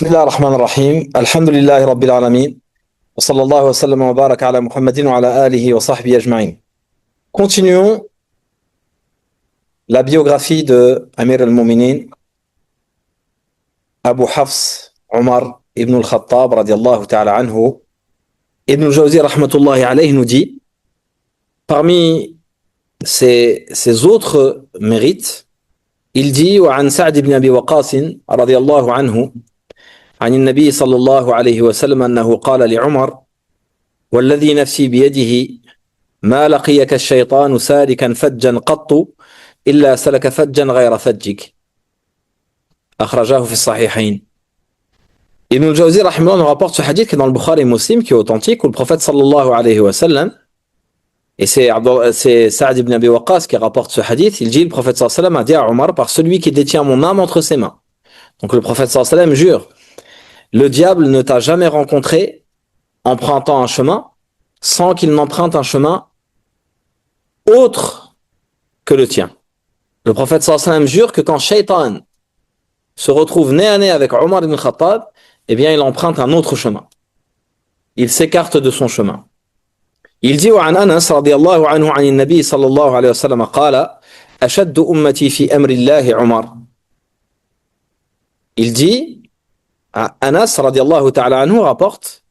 بسم الله الرحمن الرحيم الحمد لله رب العالمين وصلى الله وسلم وبارك على محمد وعلى آله وصحبه أجمعين. Continuons la biographie de Amir al-Mu'minin Abu Hafs Omar ibn al-Khattab radiallahu ta'ala anhu. Ibn al-Jawzi rahmatullahi alayhi nous dit, parmi ses autres mérites, il dit وعن سعد بن أبي وقاص رضي الله عنه عن النبي صلى الله عليه وسلم أنه قال لعمر والذي نفسي بيده ما لقيك الشيطان سالكا فجا قط إلا سلك فجا غير فجك أخرجاه في الصحيحين. Ibn al-Jawzi rahimahullah nous rapporte ce hadith qui est dans le Bukhari et Muslim, qui est authentique, où le prophète sallallahu alayhi wa sallam, et c'est Sa'd ibn Abi Waqqas qui rapporte ce hadith, il dit, le prophète sallallahu alayhi wa sallam a dit à Omar, par celui qui détient mon âme entre ses mains. Donc le prophète sallallahu alayhi wa sallam jure, le diable ne t'a jamais rencontré empruntant un chemin sans qu'il n'emprunte un chemin autre que le tien. Le prophète sallallahu alayhi wa sallam jure que quand Shaitan se retrouve nez à nez avec Omar ibn Khattab, eh bien il emprunte un autre chemin. Il s'écarte de son chemin. Il dit وعن أنس رضي الله عنه عن النبي صلى الله عليه وسلم قال أشد أمتي في أمر الله عمر. Il dit, Anas radiallahu ta'ala anhu rapporte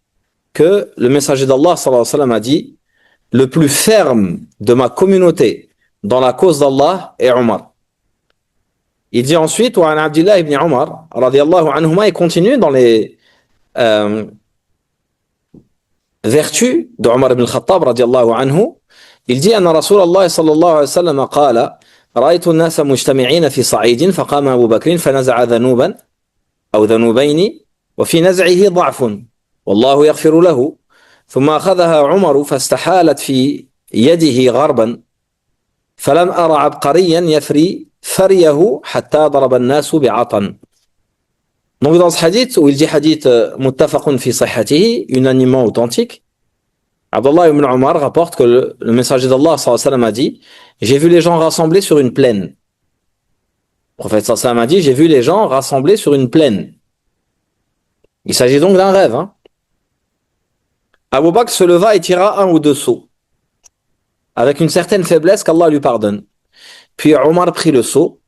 que le messager d'Allah sallallahu alayhi wa sallam a dit, le plus ferme de ma communauté dans la cause d'Allah est Omar. Il dit ensuite, وعن عبد الله بن عمر رضي الله عنهما, il continue dans les vertus de Omar ibn Khattab رضي الله عنه. Il dit أن رسول الله صلى الله عليه وسلم قال رأيت الناس مجتمعين في صعيد فقام أبو بكر فنزع ذنوبا أو ذنوبين وفي نزعه ضعف والله يغفر له ثم أخذها عمر فاستحالت في يده غربا فلم أرى عبقريا يفري فريه حتى ضرب الناس بعطن. Donc dans ce hadith, où il dit hadith muttafaqun fi sahhatihi, unanimement authentique, Abdullah ibn Omar rapporte que le messager d'Allah sallallahu alayhi wa sallam a dit, j'ai vu les gens rassemblés sur une plaine. Le prophète sallallahu alayhi wa sallam a dit, j'ai vu les gens rassemblés sur une plaine. Il s'agit donc d'un rêve. Abu Bakr se leva et tira un ou deux seaux, avec une certaine faiblesse qu'Allah lui pardonne. Puis Omar prit le seau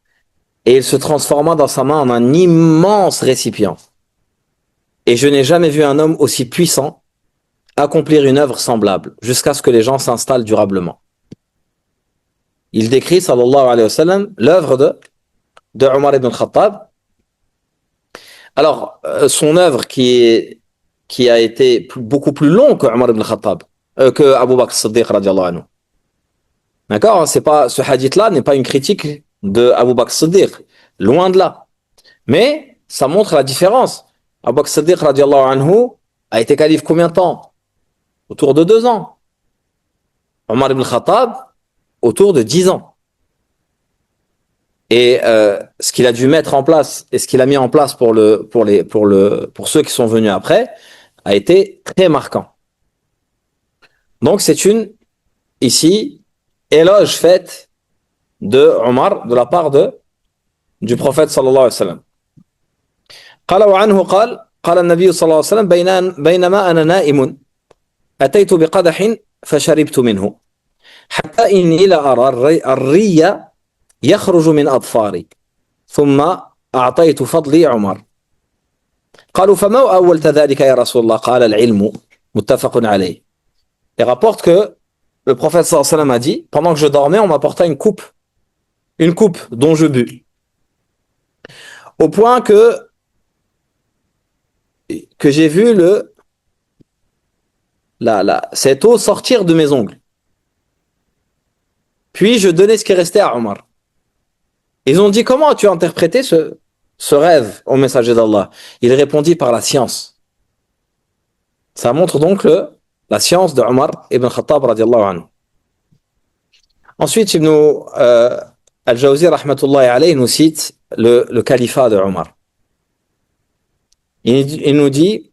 et il se transforma dans sa main en un immense récipient. Et je n'ai jamais vu un homme aussi puissant accomplir une œuvre semblable, jusqu'à ce que les gens s'installent durablement. Il décrit, sallallahu alayhi wa sallam, l'œuvre de Omar ibn Khattab. Alors, son œuvre qui a été beaucoup plus longue que Omar ibn Khattab, que Abu Bakr Siddiq radiallahu anhu. D'accord? Ce hadith-là n'est pas une critique de Abu Bakr Siddiq, loin de là. Mais ça montre la différence. Abu Bakr Siddiq radiallahu anhu a été calife combien de temps? Autour de 2 ans. Omar ibn Khattab, autour de 10 ans. Et ce qu'il a dû mettre en place et ce qu'il a mis en place pour ceux qui sont venus après a été très marquant. Donc c'est ici, éloge faite de Omar de la part du prophète sallallahu alayhi wa sallam. قال وعنه قال النبي صلى الله عليه وسلم بينما أنا نائم أتيت بقدح فشربت منه حتى إني لأرى الري يخرج من أظفاري ثم أعطيت فضلي عمر قالوا فما أولت ذلك يا رسول الله قال العلم متفق عليه. Il rapporte que le prophète sallallahu alayhi wa sallam a dit, pendant que je dormais, on m'apporta une coupe dont je bus, au point que j'ai vu cette eau sortir de mes ongles. Puis je donnais ce qui restait à Omar. Ils ont dit, comment as-tu interprété ce rêve au messager d'Allah? Il répondit, par la science. Ça montre donc la science de Omar ibn Khattab radiallahu anhu. Ensuite, Ibn al-Jawzi rahmatullahi alayhi nous cite le califat de Omar. Il nous dit,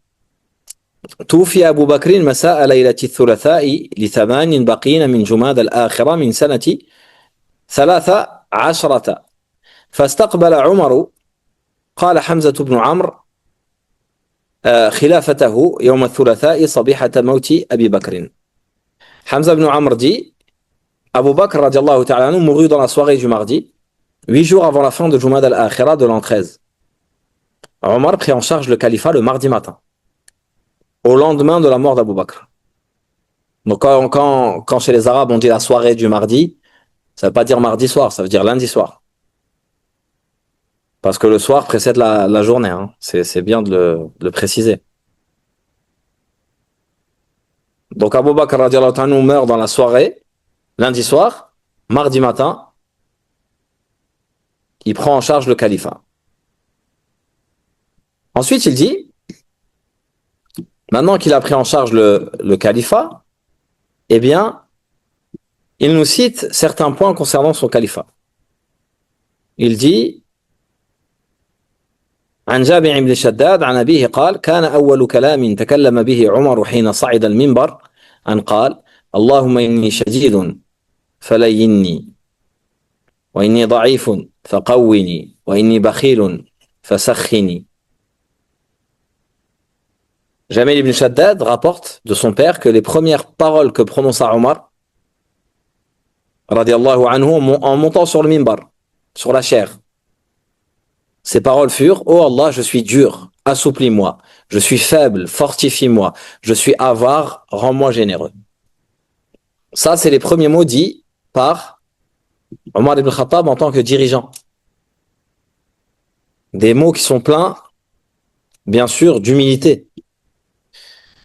توفي أبو بكر مساء ليلة الثلاثاء ل8 بقين من جماد الآخرة من سنة 13 فاستقبل عمر قال حمزة بن عمرو خلافته يوم الثلاثاء صبيحة موت أبي بكر. Hamza ibn Amr dit, Abu Bakr radiallahu ta'ala anhu mourut dans la soirée du mardi, 8 jours avant la fin de Jumad al-Akhira de l'an 13. Omar prit en charge le califat le mardi matin, au lendemain de la mort d'Abu Bakr. Donc quand chez les Arabes on dit la soirée du mardi, ça ne veut pas dire mardi soir, ça veut dire lundi soir. Parce que le soir précède la journée, hein. C'est bien de le préciser. Donc Abu Bakr radiallahu ta'ala anhu meurt dans la soirée, lundi soir, mardi matin, il prend en charge le califat. Ensuite il dit, maintenant qu'il a pris en charge le califat, eh bien, il nous cite certains points concernant son califat. Il dit, عن جابر بن شداد عن أبيه قال كان أول كلام تكلم به عمر حين صعد المنبر أن قال اللهم إني شديد فليني وإني ضعيف فقوني وإني بخيل فسخني. Jamil ibn Shaddad rapporte de son père que les premières paroles que prononça Omar radiallahu anhu en montant sur le minbar, sur la chaire, ces paroles furent: oh Allah, je suis dur, assouplis-moi, je suis faible, fortifie-moi, je suis avare, rends-moi généreux. Ça, c'est les premiers mots dits par Omar ibn Khattab en tant que dirigeant. Des mots qui sont pleins, bien sûr, d'humilité.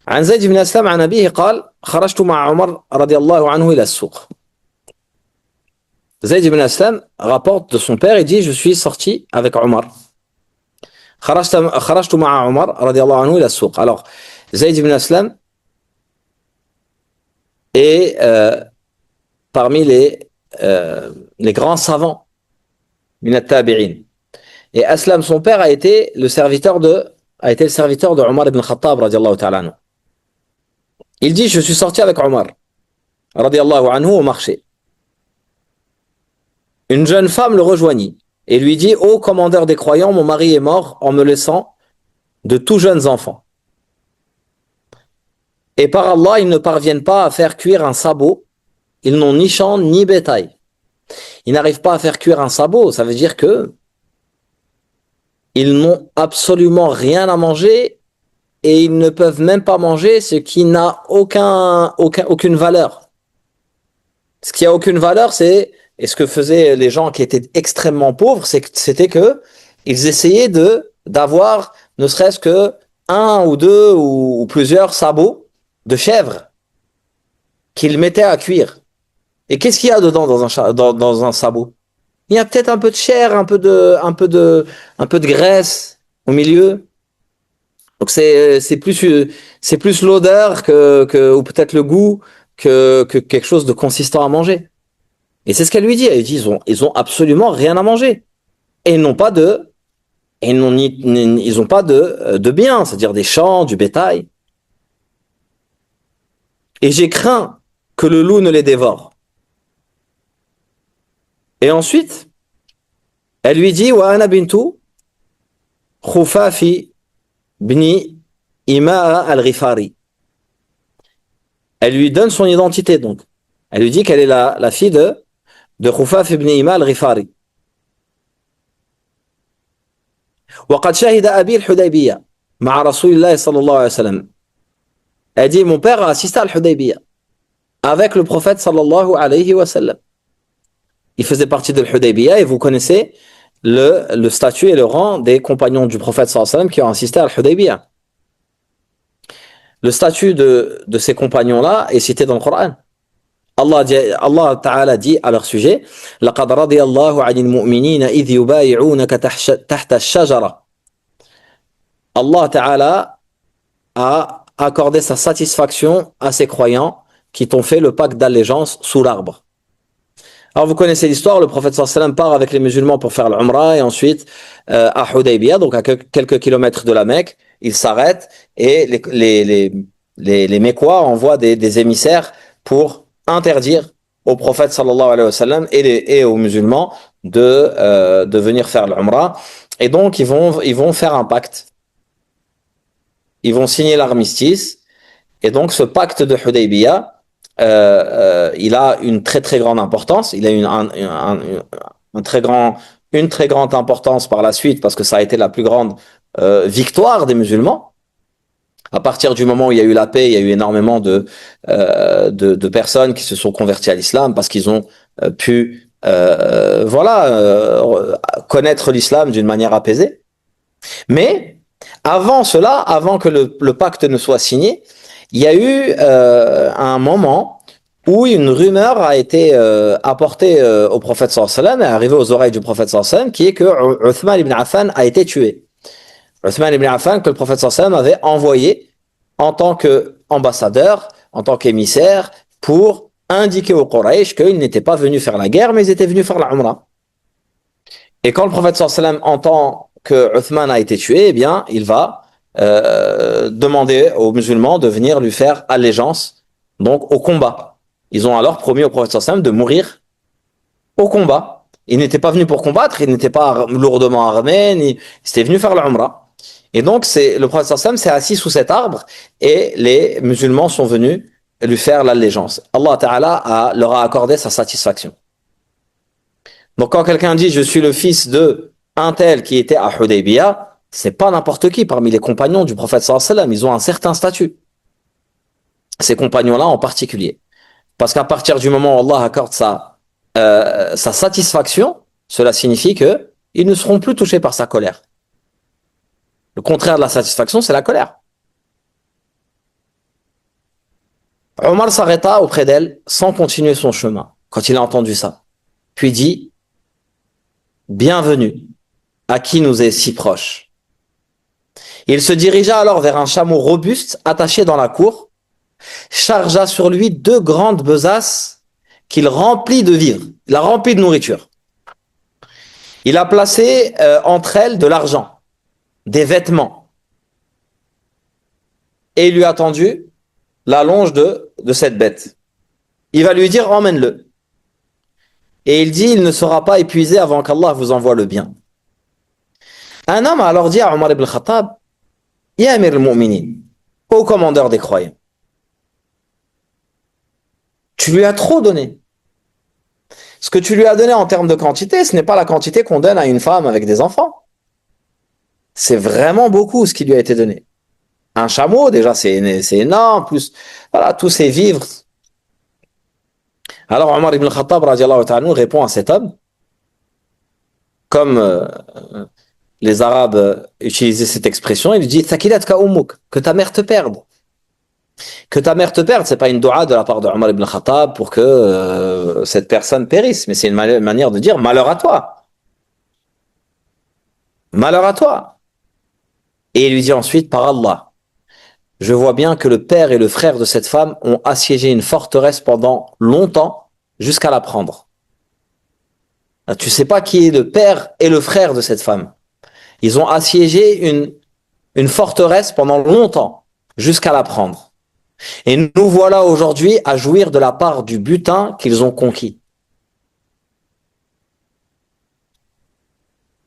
عن زيد بن أسلم عن أبيه قال خرجت مع عمر رضي الله عنه إلى السوق. Zayd ibn Aslam rapporte de son père et dit: je suis sorti avec Omar. خرجت مع عمر رضي الله عنه إلى السوق. Alors, Zayd ibn Aslam est parmi les grands savants min at-tabi'in. Et Aslam, son père, a été le serviteur de Omar ibn Khattab radiallahu ta'ala anhu. Il dit: je suis sorti avec Omar radiallahu anhu au marché. Une jeune femme le rejoignit et lui dit: ô commandeur des croyants, mon mari est mort en me laissant de tout jeunes enfants. Et par Allah, ils ne parviennent pas à faire cuire un sabot. Ils n'ont ni champ ni bétail. Ils n'arrivent pas à faire cuire un sabot. Ça veut dire que ils n'ont absolument rien à manger et ils ne peuvent même pas manger ce qui n'a aucune valeur. Ce qui a aucune valeur, c'est, et ce que faisaient les gens qui étaient extrêmement pauvres, c'était que ils essayaient d'avoir ne serait-ce que un ou deux ou plusieurs sabots de chèvre qu'ils mettaient à cuire. Et qu'est-ce qu'il y a dedans dans un sabot? Il y a peut-être un peu de chair, un peu de graisse au milieu. Donc c'est plus l'odeur ou peut-être le goût que quelque chose de consistant à manger. Et c'est ce qu'elle lui dit. Elle dit: ils ont absolument rien à manger. Et ils n'ont pas de biens, c'est-à-dire des champs, du bétail. Et j'ai craint que le loup ne les dévore. Et ensuite, elle lui dit: wa ana bintu Khufafi bni Imaa al-Ghifari. Elle lui donne son identité, donc. Elle lui dit qu'elle est la fille de Khufaf ibn Imaa al-Ghifari. وقد شهد أبي الحديبية مع رسول الله صلى الله عليه وسلم. Elle dit: mon père a assisté à al-Hudaybiyah avec le prophète sallallahu alayhi wa sallam. Il faisait partie de l'Hudaybiyah et vous connaissez le statut et le rang des compagnons du prophète sallallahu alayhi wa sallam qui ont assisté à al-Hudaybiyah. Le statut de ces compagnons-là est cité dans le Coran. Allah Ta'ala dit à leur sujet: لَقَدْ رَضِيَ اللَّهُ عَنِ الْمُؤْمِنِينَ إِذْ يُبَايِعُونَكَ تَحْتَ الشَّجَرَةِ. Allah Ta'ala a accordé sa satisfaction à ses croyants qui t'ont fait le pacte d'allégeance sous l'arbre. Alors vous connaissez l'histoire, le prophète sallallahu alayhi wa sallam part avec les musulmans pour faire l'Umrah et ensuite à Hudaybiyah, donc à quelques kilomètres de la Mecque, il s'arrête et les Mécois envoient des émissaires pour interdire au prophète sallallahu alayhi wa sallam et aux musulmans de venir faire l'Umrah. Et donc ils vont faire un pacte. ils vont signer l'armistice. Et donc, ce pacte de Hudaybiyah, il a une très très grande importance. Il a une très grande importance par la suite parce que ça a été la plus grande victoire des musulmans. À partir du moment où il y a eu la paix, il y a eu énormément de personnes qui se sont converties à l'islam parce qu'ils ont pu connaître l'islam d'une manière apaisée. Mais avant cela, avant que le pacte ne soit signé, il y a eu un moment où une rumeur a été apportée au prophète sallallahu alayhi wa sallam, est arrivée aux oreilles du prophète sallallahu alayhi wa sallam, qui est que Uthman ibn Affan a été tué. Uthman ibn Affan, que le prophète sallallahu alayhi wa sallam avait envoyé en tant qu'ambassadeur, en tant qu'émissaire, pour indiquer aux Quraysh qu'ils n'étaient pas venus faire la guerre, mais ils étaient venus faire la Umrah. Et quand le prophète sallallahu alayhi wa sallam entend que Uthman a été tué, eh bien, il va demander aux musulmans de venir lui faire allégeance, donc au combat. Ils ont alors promis au prophète sallallahu alayhi wa sallam de mourir au combat. Ils n'étaient pas venus pour combattre, ils n'étaient pas lourdement armés, ils étaient venus faire la Umrah. Et donc, le prophète sallallahu alayhi wa sallam s'est assis sous cet arbre et les musulmans sont venus lui faire l'allégeance. Allah Ta'ala leur a accordé sa satisfaction. Donc, quand quelqu'un dit « Je suis le fils de un tel qui était à Hudaybiyah », c'est pas n'importe qui parmi les compagnons du prophète sallallahu alayhi wa sallam. Ils ont un certain statut. Ces compagnons-là en particulier. Parce qu'à partir du moment où Allah accorde sa satisfaction, cela signifie qu'ils ne seront plus touchés par sa colère. Le contraire de la satisfaction, c'est la colère. Omar s'arrêta auprès d'elle sans continuer son chemin quand il a entendu ça. Puis dit « Bienvenue à qui nous est si proche. » Il se dirigea alors vers un chameau robuste attaché dans la cour, chargea sur lui 2 grandes besaces qu'il remplit de vivres. Il a rempli de nourriture. Il a placé entre elles de l'argent, des vêtements. Et il lui a tendu la longe de cette bête. Il va lui dire, emmène-le. Et il dit, il ne sera pas épuisé avant qu'Allah vous envoie le bien. Un homme a alors dit à Omar ibn Khattab, Ya Amir al-Mu'minin, ô commandeur des croyants, tu lui as trop donné. Ce que tu lui as donné en termes de quantité, ce n'est pas la quantité qu'on donne à une femme avec des enfants. C'est vraiment beaucoup ce qui lui a été donné. Un chameau, déjà, c'est énorme, plus voilà, tous ces vivres. Alors Omar ibn Khattab radiallahu ta'ala répond à cet homme, comme les Arabes utilisaient cette expression, il lui dit Thakilatka ummuk, que ta mère te perde. Que ta mère te perde, c'est pas une dua de la part de Omar ibn Khattab pour que cette personne périsse, mais c'est une manière de dire malheur à toi. Malheur à toi. Et il lui dit ensuite, par Allah, je vois bien que le père et le frère de cette femme ont assiégé une forteresse pendant longtemps jusqu'à la prendre. Là, tu sais pas qui est le père et le frère de cette femme. Ils ont assiégé une forteresse pendant longtemps jusqu'à la prendre. Et nous voilà aujourd'hui à jouir de la part du butin qu'ils ont conquis.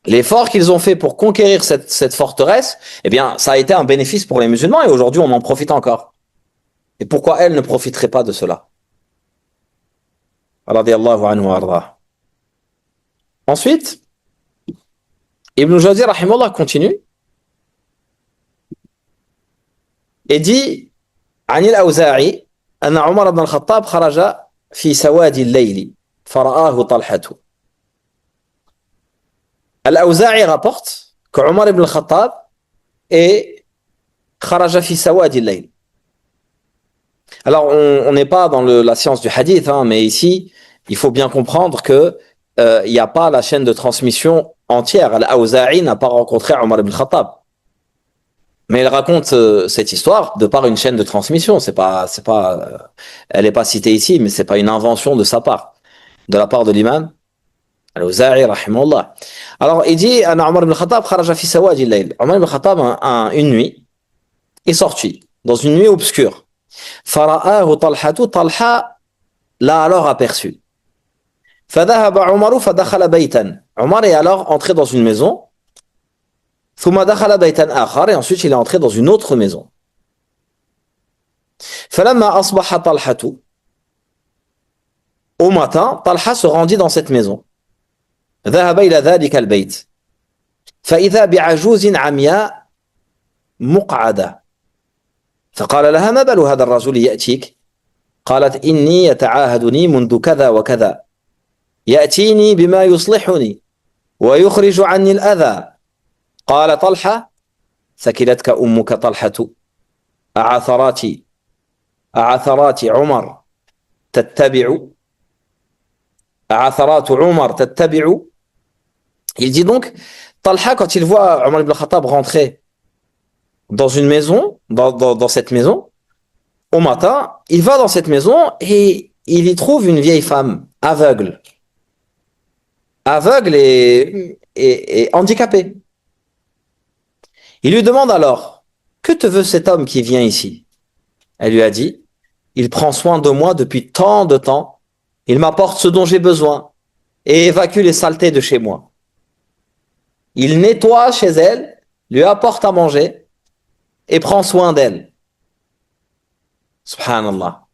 L'effort qu'ils ont fait pour conquérir cette forteresse, eh bien, ça a été un bénéfice pour les musulmans et aujourd'hui on en profite encore. Et pourquoi elle ne profiterait pas de cela? Radiyallahu anhu wa ardah. Ensuite, Ibn Jawzi rahimahullah continue et dit عن الأوزاعي أن عمر بن الخطاب خرج في سواد الليل فرآه طلحة. Al-Awza'i rapporte que Omar ibn al-Khattab est kharaja fi sawadi al-layl. Alors, on n'est pas dans la science du hadith, hein, mais ici, il faut bien comprendre que il n'y a pas la chaîne de transmission entière. Al-Awza'i n'a pas rencontré Omar ibn al-Khattab. Mais il raconte cette histoire de par une chaîne de transmission. Elle n'est pas citée ici, mais c'est pas une invention de sa part, de la part de l'imam Al-Awza'i rahimahullah. Alors il dit Omar ibn Khattab kharaja fi sawadi al-layl. Omar ibn Khattab une nuit est sorti dans une nuit obscure. Fara'ahu Talhatu, Talha l'a alors aperçu. Fadhahaba Omar fadakhala baytan. Omar est alors entré dans une maison ثم دخل بيتا آخر, et ensuite il est entré dans une autre maison. فلما أصبح طلحة, au matin, Talha se rendit dans cette maison. ذهب إلى ذلك البيت فإذا بعجوز عمياء مقعدة فقال لها ما بال هذا الرجل يأتيك؟ قالت إني يتعاهدني منذ كذا وكذا يأتيني بما يصلحني ويخرج عني الأذى. قال طلحة ثكلتك أمك طلحة أعثرات عمر تتبع أعثرات عمر تتبع. Il dit donc, Talha, quand il voit Omar ibn Khattab rentrer dans une maison, dans cette maison, au matin, il va dans cette maison et il y trouve une vieille femme aveugle et handicapée. Il lui demande alors, que te veut cet homme qui vient ici? Elle lui a dit, il prend soin de moi depuis tant de temps, il m'apporte ce dont j'ai besoin et évacue les saletés de chez moi. Il nettoie chez elle, lui apporte à manger et prend soin d'elle. Subhanallah.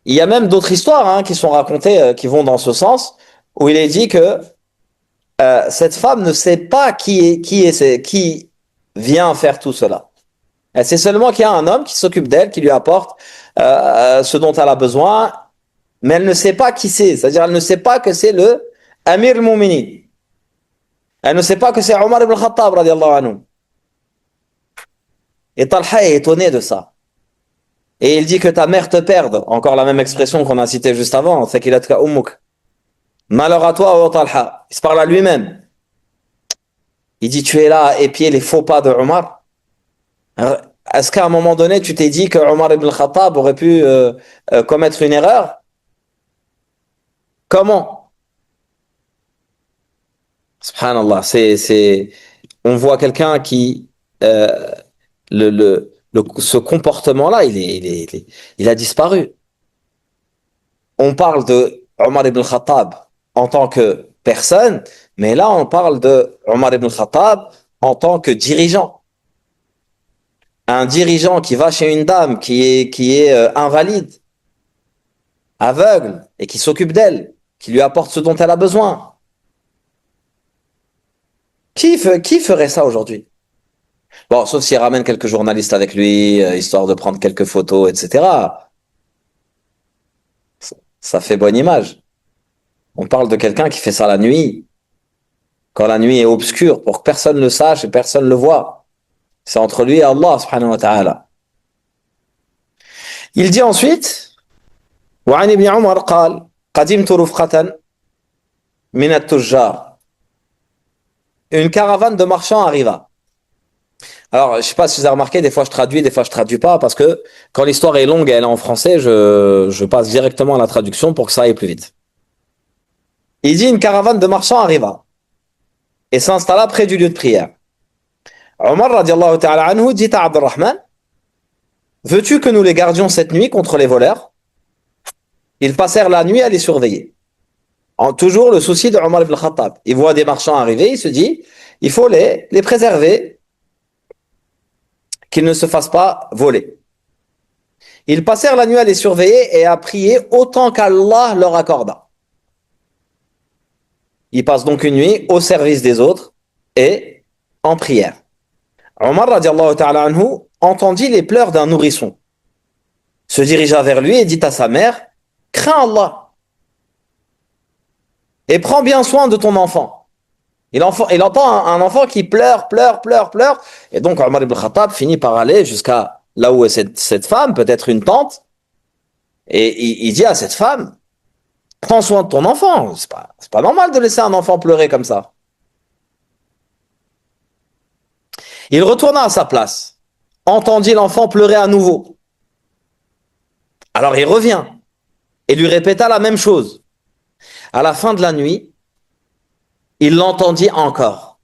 Il y a même d'autres histoires qui sont racontées, qui vont dans ce sens, où il est dit que cette femme ne sait pas qui vient faire tout cela. Elle sait seulement qu'il y a un homme qui s'occupe d'elle, qui lui apporte ce dont elle a besoin, mais elle ne sait pas qui c'est. C'est-à-dire, elle ne sait pas que c'est le Amir al-Mu'minin. Elle ne sait pas que c'est Omar ibn Khattab, radiallahu anhu. Et Talha est étonné de ça. Et il dit que ta mère te perde. Encore la même expression qu'on a citée juste avant. Thakilatka ummuk. Malheur à toi, oh Talha. Il se parle à lui-même. Il dit, tu es là à épier les faux pas de Omar. Est-ce qu'à un moment donné, tu t'es dit que Omar ibn Khattab aurait pu commettre une erreur? Comment? Subhanallah, on voit quelqu'un qui, ce comportement-là, il a disparu. On parle de Omar ibn Khattab en tant que personne, mais là, on parle de Omar ibn Khattab en tant que dirigeant. Un dirigeant qui va chez une dame qui est invalide, aveugle, et qui s'occupe d'elle, qui lui apporte ce dont elle a besoin. Qui ferait ça aujourd'hui? Bon, sauf s'il ramène quelques journalistes avec lui, histoire de prendre quelques photos, etc. Ça fait bonne image. On parle de quelqu'un qui fait ça la nuit, quand la nuit est obscure, pour que personne ne le sache et personne ne le voit. C'est entre lui et Allah, subhanahu wa ta'ala. Il dit ensuite, وعن ابن عمر قال قدمت رفقة من التجار. Une caravane de marchands arriva. Alors, je ne sais pas si vous avez remarqué, des fois je traduis pas, parce que quand l'histoire est longue et elle est en français, je passe directement à la traduction pour que ça aille plus vite. Il dit, une caravane de marchands arriva et s'installa près du lieu de prière. Omar radiallahu ta'ala anhu dit à Abdurrahman, veux-tu que nous les gardions cette nuit contre les voleurs? Ils passèrent la nuit à les surveiller. Toujours le souci de Omar ibn Khattab. Il voit des marchands arriver, il se dit, il faut les préserver, qu'ils ne se fassent pas voler. Ils passèrent la nuit à les surveiller et à prier autant qu'Allah leur accorda. Ils passent donc une nuit au service des autres et en prière. Omar radiallahu ta'ala anhu entendit les pleurs d'un nourrisson, se dirigea vers lui et dit à sa mère, crains Allah et prends bien soin de ton enfant. Il entend un enfant qui pleure. Et donc Omar ibn Khattab finit par aller jusqu'à là où est cette femme, peut-être une tante. Et il dit à cette femme, prends soin de ton enfant. C'est pas normal de laisser un enfant pleurer comme ça. Il retourna à sa place, entendit l'enfant pleurer à nouveau. Alors il revient et lui répéta la même chose. À la fin de la nuit, il l'entendit encore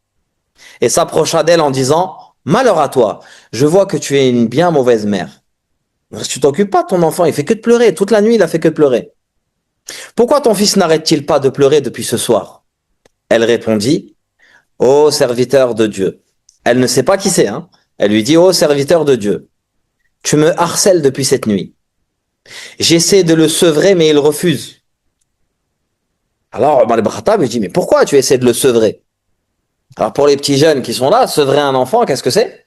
et s'approcha d'elle en disant, malheur à toi, je vois que tu es une bien mauvaise mère. Tu t'occupes pas de ton enfant, il fait que de pleurer. Toute la nuit, il a fait que de pleurer. Pourquoi ton fils n'arrête-t-il pas de pleurer depuis ce soir? Elle répondit, ô serviteur de Dieu, Elle ne sait pas qui c'est, hein. Elle lui dit, ô serviteur de Dieu, tu me harcèles depuis cette nuit. J'essaie de le sevrer, mais il refuse. Alors Omar ibn Khattab lui dit, mais pourquoi tu essaies de le sevrer? Alors pour les petits jeunes qui sont là, sevrer un enfant, qu'est-ce que c'est?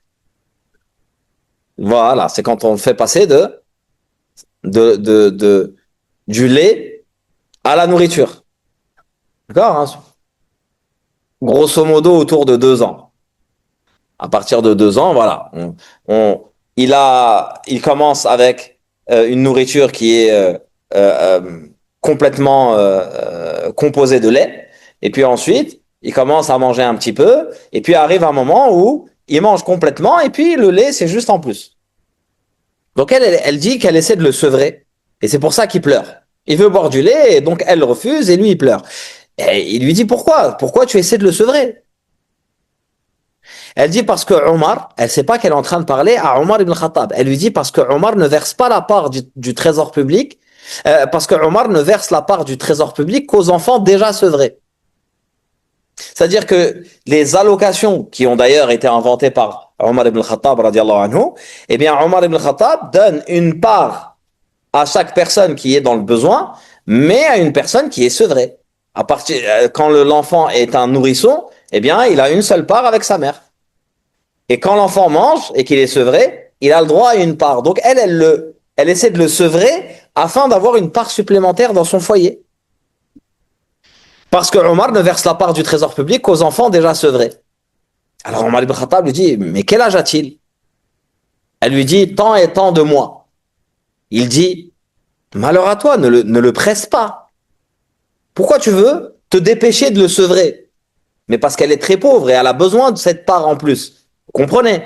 Voilà, c'est quand on le fait passer du lait à la nourriture. D'accord, hein? Grosso modo autour de 2 ans. À partir de 2 ans, voilà, il commence avec une nourriture qui est complètement composée de lait, et puis ensuite, il commence à manger un petit peu, et puis arrive un moment où il mange complètement, et puis le lait, c'est juste en plus. Donc elle dit qu'elle essaie de le sevrer, et c'est pour ça qu'il pleure. Il veut boire du lait, et donc elle refuse, et lui, il pleure. Et il lui dit, pourquoi? Pourquoi tu essaies de le sevrer? Elle dit parce que Omar, elle sait pas qu'elle est en train de parler à Omar ibn Khattab. Elle lui dit parce que Omar ne verse pas la part du trésor public, parce que Omar ne verse la part du trésor public qu'aux enfants déjà sevrés. C'est-à-dire que les allocations qui ont d'ailleurs été inventées par Omar ibn Khattab radiallahu anhu, eh bien Omar ibn Khattab donne une part à chaque personne qui est dans le besoin, mais à une personne qui est sevrée. Quand l'enfant est un nourrisson, eh bien il a une seule part avec sa mère. Et quand l'enfant mange et qu'il est sevré, il a le droit à une part. Donc elle essaie de le sevrer afin d'avoir une part supplémentaire dans son foyer. Parce que Omar ne verse la part du trésor public qu'aux enfants déjà sevrés. Alors Omar ibn Khattab lui dit, mais quel âge a-t-il? Elle lui dit, tant et tant de mois. Il dit, malheur à toi, ne le presse pas. Pourquoi tu veux te dépêcher de le sevrer? Mais parce qu'elle est très pauvre et elle a besoin de cette part en plus. Vous comprenez?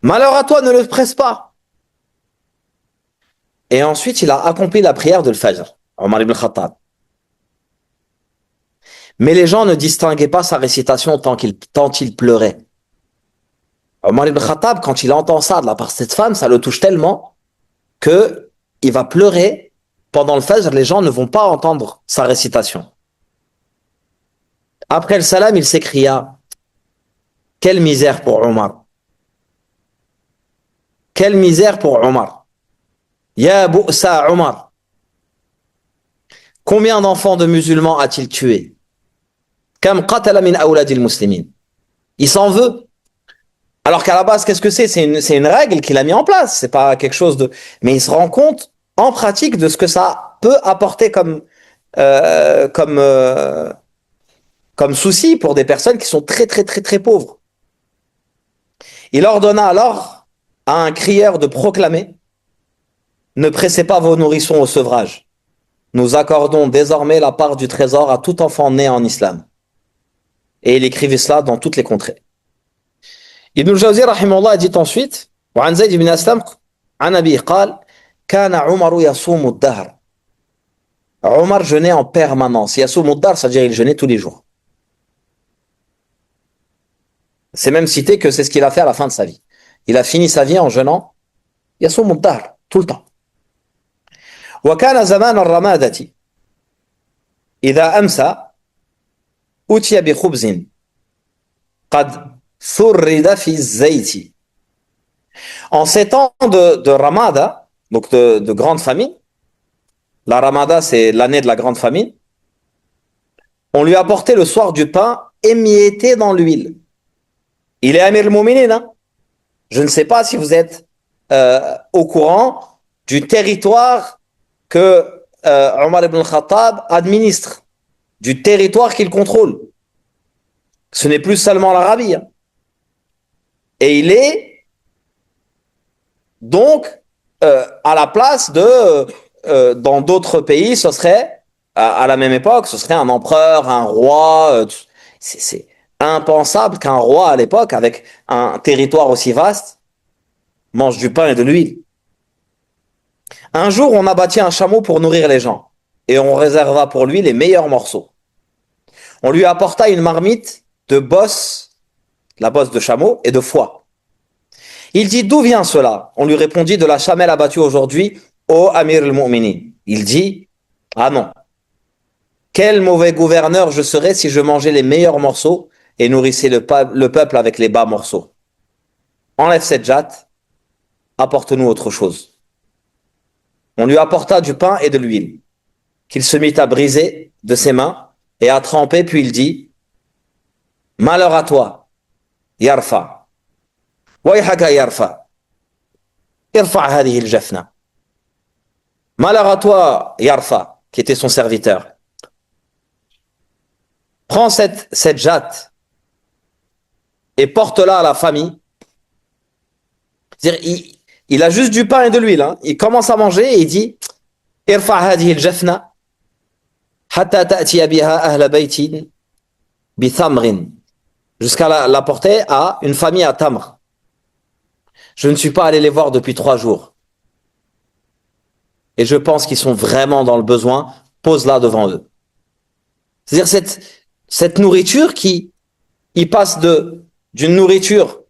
Malheur à toi, ne le presse pas. Et ensuite, il a accompli la prière de l'Fajr, Omar ibn Khattab. Mais les gens ne distinguaient pas sa récitation tant il pleurait. Omar ibn Khattab, quand il entend ça de la part de cette femme, ça le touche tellement que il va pleurer. Pendant le Fajr, les gens ne vont pas entendre sa récitation. Après le salam, il s'écria, quelle misère pour Omar. Quelle misère pour Omar. Ya bu'sa Omar. Combien d'enfants de musulmans a-t-il tué? Kam qatala min awladil muslimin. Il s'en veut. Alors qu'à la base, qu'est-ce que c'est? C'est une règle qu'il a mis en place. C'est pas quelque chose de. Mais il se rend compte en pratique de ce que ça peut apporter euh, comme, euh, comme souci pour des personnes qui sont très très très très pauvres. Il ordonna alors à un crieur de proclamer, ne pressez pas vos nourrissons au sevrage. Nous accordons désormais la part du trésor à tout enfant né en islam. Et il écrivait cela dans toutes les contrées. Ibn al-Jawzi rahimahullah dit ensuite, وعن زيد بن أسلم عن أبيه قال كان عمر يصوم الدهر. Omar jeûnait en permanence. Yasoum ad-dahr, c'est-à-dire il jeûnait tous les jours. C'est même cité que c'est ce qu'il a fait à la fin de sa vie. Il a fini sa vie en jeûnant Yasoum ad-dahr, tout le temps. وكان زمان الرمادة إذا أمسى أتي بخبز قد ثرد في الزيت. En ces temps de Ramada, donc de grande famine, la Ramada c'est l'année de la grande famine, on lui apportait le soir du pain émietté dans l'huile. Il est Amir al-Mouminin, hein? Je ne sais pas si vous êtes au courant du territoire que Omar ibn Khattab administre, du territoire qu'il contrôle. Ce n'est plus seulement l'Arabie. Hein. Et il est donc à la place de, dans d'autres pays, ce serait, à la même époque, ce serait un empereur, un roi. C'est impensable qu'un roi à l'époque, avec un territoire aussi vaste, mange du pain et de l'huile. Un jour, on abattit un chameau pour nourrir les gens, et on réserva pour lui les meilleurs morceaux. On lui apporta une marmite de bosse, la bosse de chameau, et de foie. Il dit, d'où vient cela? On lui répondit, de la chamelle abattue aujourd'hui, ô Amir al-Mu'minin. Il dit, ah non, quel mauvais gouverneur je serais si je mangeais les meilleurs morceaux et nourrissez le peuple avec les bas morceaux. Enlève cette jatte, apporte-nous autre chose. On lui apporta du pain et de l'huile, qu'il se mit à briser de ses mains et à tremper, puis il dit, malheur à toi, Yarfa, Wayhaka Yarfa, Irfa hadihi al-jafna. Malheur à toi, Yarfa, qui était son serviteur. Prends cette jatte et porte-la à la famille. C'est-à-dire, il a juste du pain et de l'huile. Hein. Il commence à manger et il dit Irfa hadihi al-jafna hatta ta'tiya biha ahla baytin bi thamrin. Jusqu'à la porter à une famille à Tamr. Je ne suis pas allé les voir depuis 3 jours. Et je pense qu'ils sont vraiment dans le besoin. Pose-la devant eux. C'est-à-dire cette nourriture il passe d'une nourriture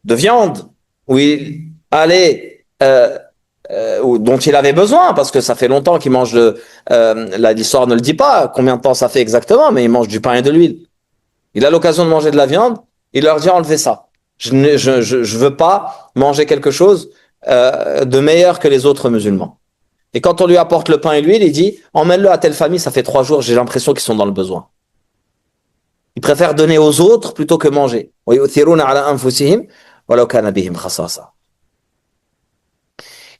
de viande où il allait dont il avait besoin parce que ça fait longtemps qu'il mange l'histoire ne le dit pas combien de temps ça fait exactement, mais il mange du pain et de l'huile. Il a l'occasion de manger de la viande, il leur dit enlevez ça. Je veux pas manger quelque chose de meilleur que les autres musulmans. Et quand on lui apporte le pain et l'huile, il dit emmène-le à telle famille, ça fait 3 jours, j'ai l'impression qu'ils sont dans le besoin. Il préfère donner aux autres plutôt que manger.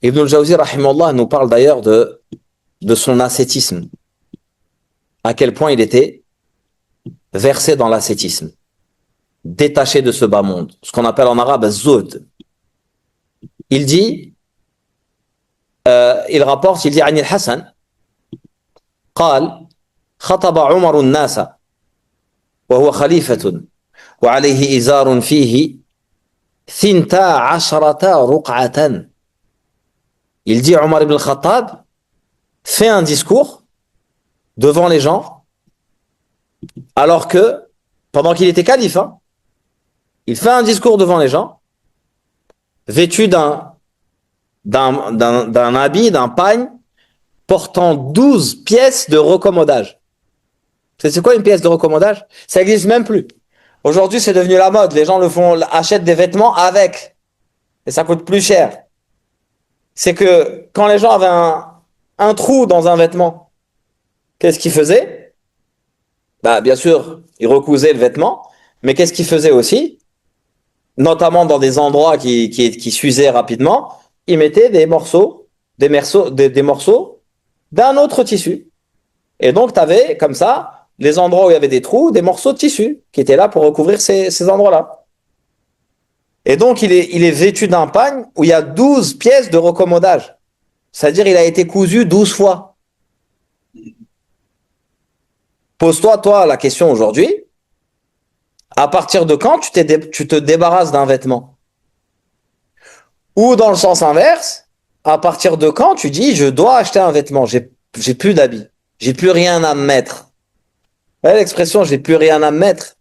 Ibn al-Jawzi rahimahullah nous parle d'ailleurs de son ascétisme. À quel point il était versé dans l'ascétisme, détaché de ce bas monde, ce qu'on appelle en arabe az-zuhd. Il dit, il rapporte, il dit عن الحسن قال خطب عمر الناس وهو خليفة وعليه إزار فيه 12 رقعة. Il dit Omar ibn al-Khattab fait un discours devant les gens alors que pendant qu'il était calife, hein, il fait un discours devant les gens vêtu d'un habit, d'un pagne portant 12 pièces de recommodage. C'est quoi une pièce de recommodage? Ça n'existe même plus. Aujourd'hui, c'est devenu la mode. Les gens achètent des vêtements avec. Et ça coûte plus cher. C'est que quand les gens avaient un trou dans un vêtement, qu'est-ce qu'ils faisaient? Bah, bien sûr, ils recousaient le vêtement. Mais qu'est-ce qu'ils faisaient aussi? Notamment dans des endroits qui s'usaient rapidement, ils mettaient des morceaux d'un autre tissu. Et donc, tu avais comme ça les endroits où il y avait des trous, des morceaux de tissu qui étaient là pour recouvrir ces endroits-là. Et donc, il est vêtu d'un pagne où il y a 12 pièces de recommodage. C'est-à-dire, il a été cousu 12 fois. Pose-toi, toi, la question aujourd'hui. À partir de quand tu te débarrasses d'un vêtement? Ou dans le sens inverse, à partir de quand tu dis, je dois acheter un vêtement, j'ai plus d'habits, j'ai plus rien à me mettre. L'expression j'ai plus rien à me mettre.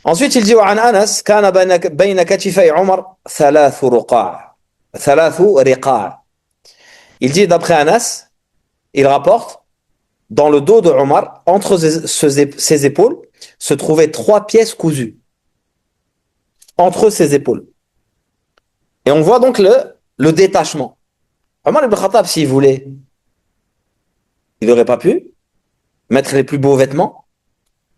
Ensuite il dit وعن أنس كان بين كتفي عمر 3 رقاع. Il dit d'après Anas, il rapporte dans le dos de Omar, entre ses épaules, se trouvaient 3 pièces cousues. Entre ses épaules. Et on voit donc le détachement. Omar ibn Khattab, s'il voulait, il n'aurait pas pu mettre les plus beaux vêtements?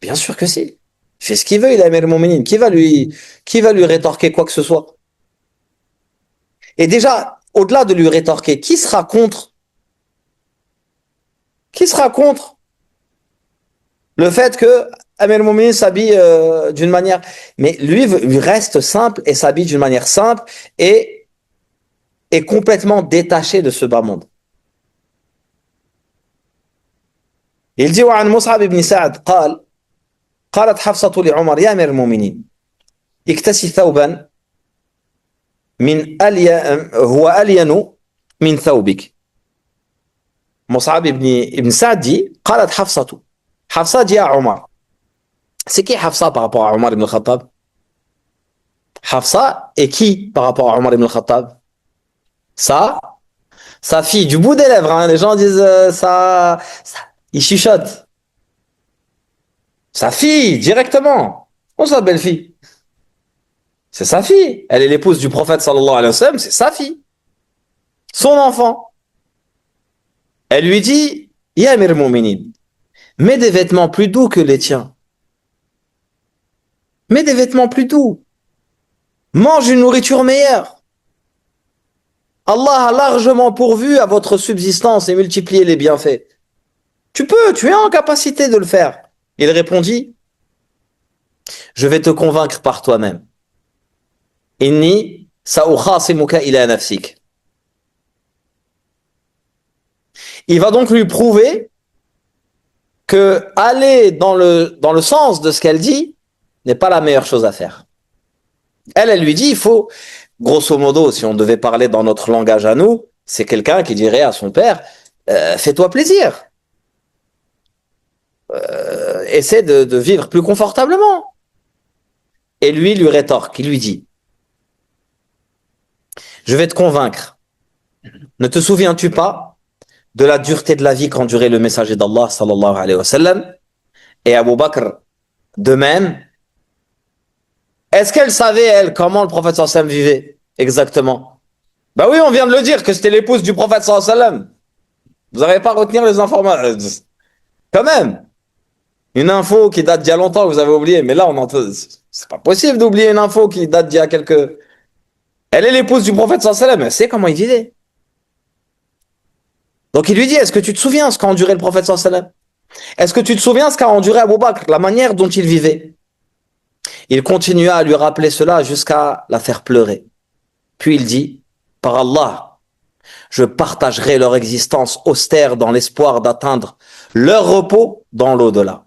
Bien sûr que si. Il fait ce qu'il veut, il a Amir al-Mu'minin. Qui va lui rétorquer quoi que ce soit? Et déjà, au-delà de lui rétorquer, qui sera contre? Qui sera contre le fait que Amir al-Mu'minin s'habille d'une manière... Mais lui reste simple et s'habille d'une manière simple et est complètement détaché de ce bas monde. Il dit وعن مصعب بن سعد قالت حفصة لعمر يا أمير المؤمنين اكتسي ثوبا هو ألين من ثوبك. مصعب ibn Sa'd dit قالت حفصة dit à Omar. C'est qui Hafsa par rapport à Omar ibn al-Khattab? Hafsa est qui par rapport à Omar ibn al-Khattab? Sa fille, du bout des lèvres, hein. Les gens disent ça, ils chuchotent. Sa fille, directement. On sa belle-fille. C'est sa fille. Elle est l'épouse du prophète sallallahu alayhi wa sallam, c'est sa fille. Son enfant. Elle lui dit, Ya Amir al-Mu'minin, mets des vêtements plus doux que les tiens. Mets des vêtements plus doux. Mange une nourriture meilleure. Allah a largement pourvu à votre subsistance et multiplié les bienfaits. Tu es en capacité de le faire. Il répondit, je vais te convaincre par toi-même. Inni sa'ukhasimuka ila nafsik. Il va donc lui prouver que aller dans le sens de ce qu'elle dit n'est pas la meilleure chose à faire. Elle lui dit, il faut, grosso modo, si on devait parler dans notre langage à nous, c'est quelqu'un qui dirait à son père, fais-toi plaisir. Essaie de vivre plus confortablement. Et lui rétorque, il lui dit, je vais te convaincre. Ne te souviens-tu pas de la dureté de la vie qu'endurait le messager d'Allah sallallahu alayhi wa sallam et Abu Bakr de même? Est-ce qu'elle savait, elle, comment le prophète sallallahu alayhi wa sallam vivait exactement? Ben oui, on vient de le dire que c'était l'épouse du prophète sallallahu alayhi wa sallam. Vous n'arrivez pas à retenir les informations. Quand même. Une info qui date d'il y a longtemps, vous avez oublié. Mais là, c'est pas possible d'oublier une info qui date d'il y a quelques... Elle est l'épouse du prophète sallallahu alayhi wa sallam. Elle sait comment il vivait. Donc il lui dit, est-ce que tu te souviens ce qu'a enduré le prophète sallallahu alayhi wa sallam? Est-ce que tu te souviens ce qu'a enduré Abu Bakr, la manière dont il vivait? Il continua à lui rappeler cela jusqu'à la faire pleurer. Puis il dit, par Allah, je partagerai leur existence austère dans l'espoir d'atteindre leur repos dans l'au-delà.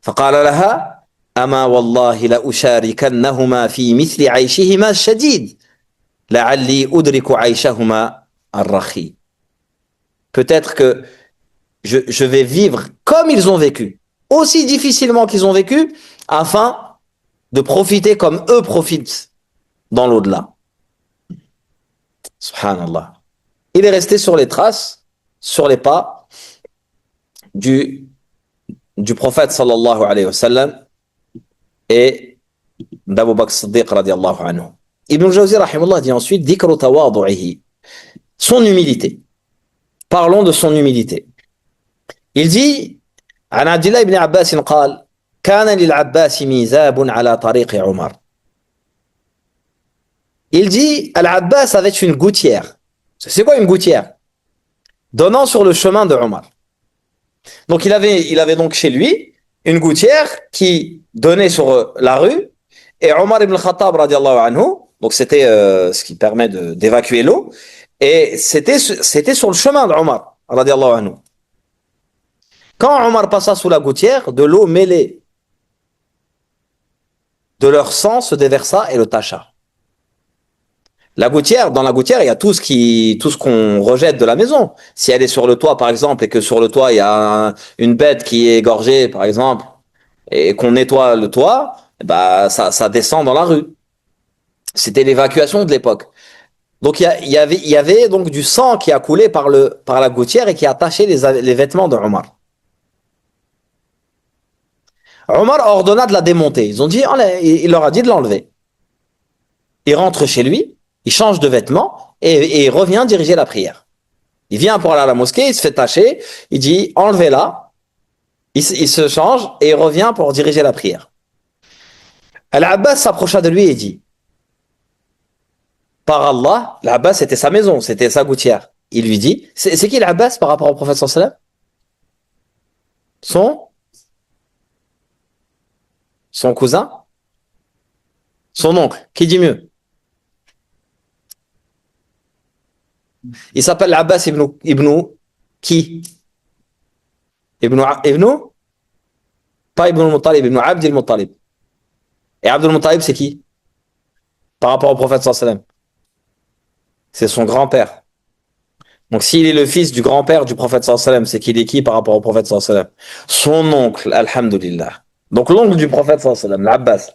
فقال لها أما والله لأشاركنهما في مثل عيشهما الشديد لعلي أدرك عيشهما الرخي. Peut-être que je vais vivre comme ils ont vécu, aussi difficilement qu'ils ont vécu, afin de profiter comme eux profitent dans l'au-delà. Subhanallah. Il est resté sur les traces, sur les pas du prophète sallallahu alayhi wa sallam et d'Abu Bakr Siddiq radiallahu anhu. Ibn al-Jawzi rahimahullah dit ensuite dhikru tawadu'ihi, son humilité. Parlons de son humilité. Il dit عن عبد الله بن عباس قال كان للعباس ميزاب على طريق عمر. Il dit Al-Abbas avait une gouttière. C'est quoi une gouttière? Donnant sur le chemin de Omar. Donc il avait donc chez lui une gouttière qui donnait sur la rue, et Omar ibn Khattab radiallahu anhu, donc c'était ce qui permet d'évacuer l'eau, et c'était sur le chemin d'Omar radiallahu anhu. Quand Omar passa sous la gouttière, de l'eau mêlée de leur sang se déversa et le tacha. Dans la gouttière, il y a tout ce qu'on rejette de la maison. Si elle est sur le toit, par exemple, et que sur le toit, il y a une bête qui est égorgée, par exemple, et qu'on nettoie le toit, bah, ça descend dans la rue. C'était l'évacuation de l'époque. Donc, il y avait donc du sang qui a coulé par la gouttière et qui a taché les vêtements de Omar. Omar ordonna de la démonter. Il leur a dit de l'enlever. Il rentre chez lui. Il change de vêtements et il revient diriger la prière. Il vient pour aller à la mosquée, il se fait tacher, il dit enlevez-la, il se change et il revient pour diriger la prière. Al-Abbas s'approcha de lui et dit par Allah, l'Abbas c'était sa maison, c'était sa gouttière. Il lui dit, c'est qui l'Abbas par rapport au prophète sallallahu alayhi wa sallam? Son cousin? Son oncle? Qui dit mieux? Il s'appelle Abbas ibn qui? Ibn pas Ibn al-Muttalib, Ibn Abd al-Muttalib. Et Abd al-Muttalib, c'est qui? Par rapport au prophète sallallahu alayhi wa sallam. C'est son grand-père. Donc s'il est le fils du grand-père du prophète sallallahu alayhi wa sallam, c'est qu'il est qui par rapport au prophète sallallahu alayhi wa sallam? Son oncle, alhamdulillah. Donc l'oncle du prophète sallallahu alayhi wa sallam, l'Abbas,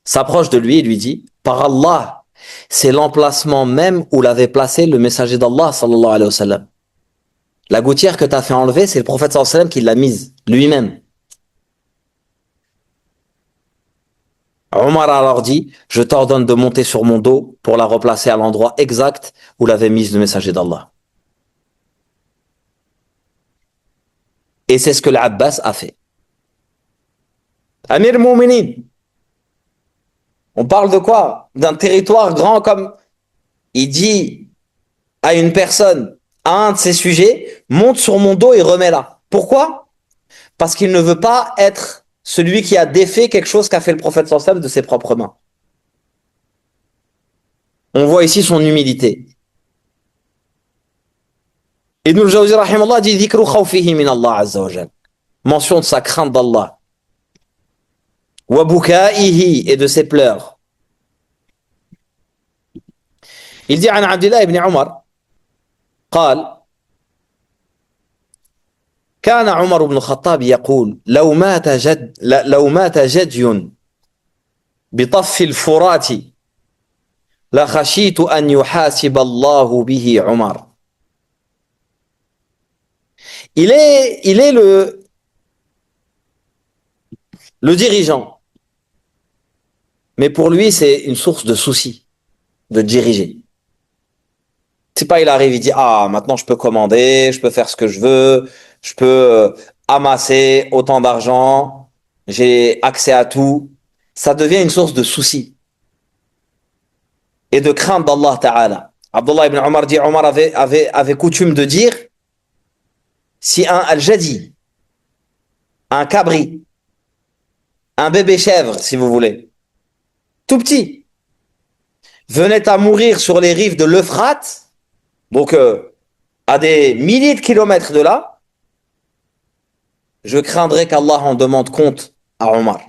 s'approche de lui et lui dit, par Allah, c'est l'emplacement même où l'avait placé le messager d'Allah sallallahu alayhi wa sallam. La gouttière que tu as fait enlever, c'est le prophète sallallahu alayhi wa sallam qui l'a mise lui-même. Omar alors dit, je t'ordonne de monter sur mon dos pour la replacer à l'endroit exact où l'avait mise le messager d'Allah. Et c'est ce que l'Abbas a fait. Amir Mouminin, on parle de quoi? D'un territoire grand comme il dit à une personne, à un de ses sujets, monte sur mon dos et remets-la. Pourquoi? Parce qu'il ne veut pas être celui qui a défait quelque chose qu'a fait le prophète sallallahu alayhi wa sallam de ses propres mains. On voit ici son humilité. Ibn al-Jawzi rahimallah dit dhikru khawfihi min Allah azza wa jal. Mention de sa crainte d'Allah. Wa bukaihi et de ses pleurs. Il dit عن عبد الله بن عمر قال كان عمر بن الخطاب يقول لو مات جدي بطف الفرات لخشيت أن يحاسب الله به عمر. Il est le dirigeant. Mais pour lui, c'est une source de soucis de diriger. C'est pas, il arrive, il dit, ah, maintenant je peux commander, je peux faire ce que je veux, je peux amasser autant d'argent, j'ai accès à tout. Ça devient une source de soucis et de crainte d'Allah Ta'ala. Abdullah ibn Omar dit, Omar avait coutume de dire, si un al-jadi, un cabri, un bébé chèvre, si vous voulez, tout petit, venait à mourir sur les rives de l'Euphrate, donc à des milliers de kilomètres de là, je craindrais qu'Allah en demande compte à Omar.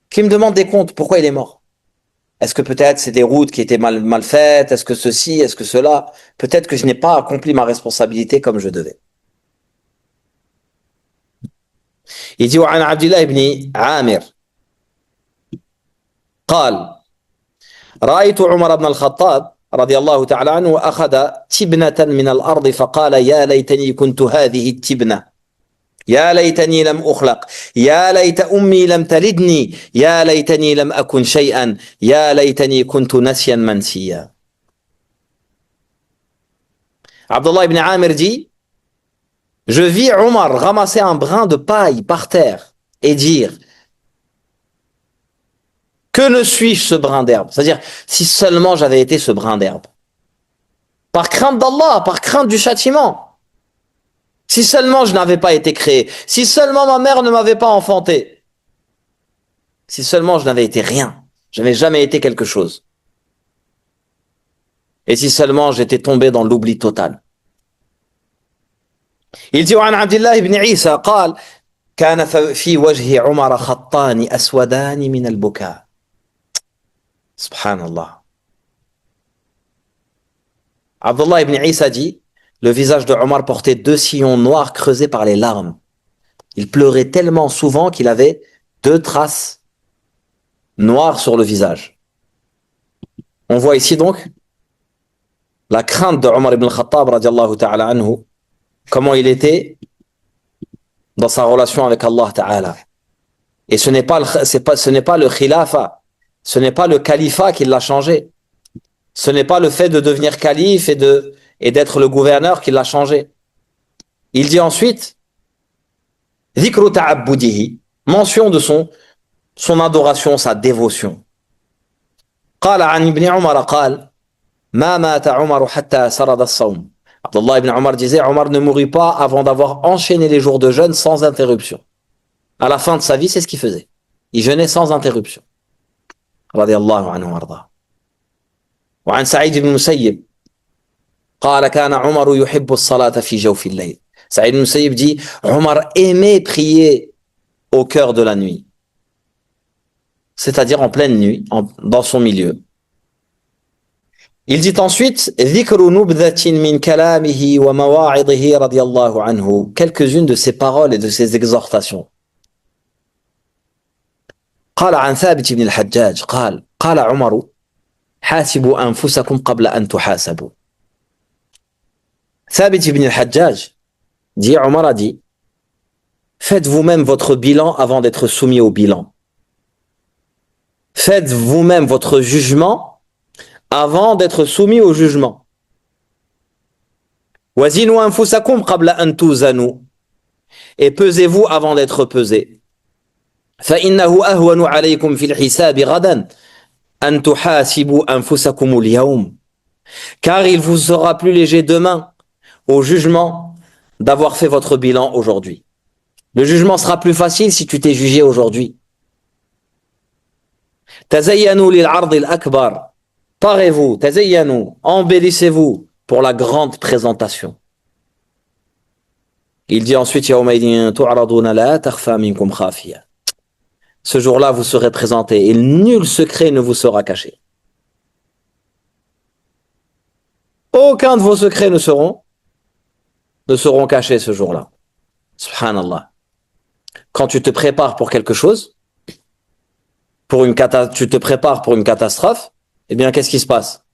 Qui me demande des comptes, pourquoi il est mort? Est-ce que peut-être c'est des routes qui étaient mal faites? Est-ce que ceci? Est-ce que cela? Peut-être que je n'ai pas accompli ma responsabilité comme je devais. Il dit عن عبد الله بن عامر قال رأيت عمر بن الخطاب رضي الله تعالى عنه أخذ تبنة من الأرض فقال يا ليتني كنت هذه التبنة يا ليتني لم أخلق يا ليت أمي لم تلدني يا ليتني لم أكن شيئا يا ليتني كنت نسيا منسيا. Abdullah ibn Amir dit, je vis Omar ramasser un brin de paille par terre et dire, que ne suis-je ce brin d'herbe? C'est-à-dire, si seulement j'avais été ce brin d'herbe. Par crainte d'Allah, par crainte du châtiment. Si seulement je n'avais pas été créé, si seulement ma mère ne m'avait pas enfanté, si seulement je n'avais été rien, je n'avais jamais été quelque chose. Et si seulement j'étais tombé dans l'oubli total. Il dit عن عبد الله بن عيسى قال كان في وجه عمر خطان أسودان من البكاء. Subhanallah. Abdullah ibn Isa dit, le visage de Omar portait deux sillons noirs creusés par les larmes. Il pleurait tellement souvent qu'il avait deux traces noires sur le visage. On voit ici donc la crainte de Omar ibn al-Khattab radiallahu ta'ala anhu, comment il était dans sa relation avec Allah ta'ala. Et ce n'est pas le khilafa, ce n'est pas le califat qui l'a changé. Ce n'est pas le fait de devenir calife et d'être le gouverneur qui l'a changé. Il dit ensuite, dhikru ta'abbudihi, mention de son adoration, sa dévotion. قال عن ابن عمر قال ما مات عمر حتى سرد الصوم. Abdullah ibn Omar disait, Omar ne mourut pas avant d'avoir enchaîné les jours de jeûne sans interruption. À la fin de sa vie, c'est ce qu'il faisait. Il jeûnait sans interruption. Radiallahu anhu warda. وعن سعيد بن المسيب قال كان عمر يحب الصلاة في جوف الليل. Saïd ibn Musayyib dit, Omar aimait prier au cœur de la nuit. C'est-à-dire en pleine nuit, dans son milieu. Il dit ensuite, ذكر نبذة من كلامه ومواعظه رضي الله عنه, quelques-unes de ses paroles et de ses exhortations. قال عن ثابت بن الحجاج قال عمر حاسبوا أنفسكم قبل أن تحاسبوا. Thabit ibn al-Hajjaj dit, Omar a dit, faites vous-même votre bilan avant d'être soumis au bilan. Faites vous-même votre jugement avant d'être soumis au jugement. Wazinu anfusakum qabla an tuzanu. Et pesez-vous avant d'être pesé. فإنه أهون عليكم في الحساب غدا أن تحاسبوا أنفسكم اليوم. Car il vous sera plus léger demain au jugement d'avoir fait votre bilan aujourd'hui. Le jugement sera plus facile si tu t'es jugé aujourd'hui. تزينوا للعرض الأكبر. Parez-vous, تزينوا, embellissez-vous pour la grande présentation. Il dit ensuite, يومئذ تعرضون لا تخفى منكم خافية. Ce jour-là, vous serez présenté et nul secret ne vous sera caché. Aucun de vos secrets ne seront cachés ce jour-là. Subhanallah. Quand tu te prépares pour quelque chose, tu te prépares pour une catastrophe, eh bien, qu'est-ce qui se passe?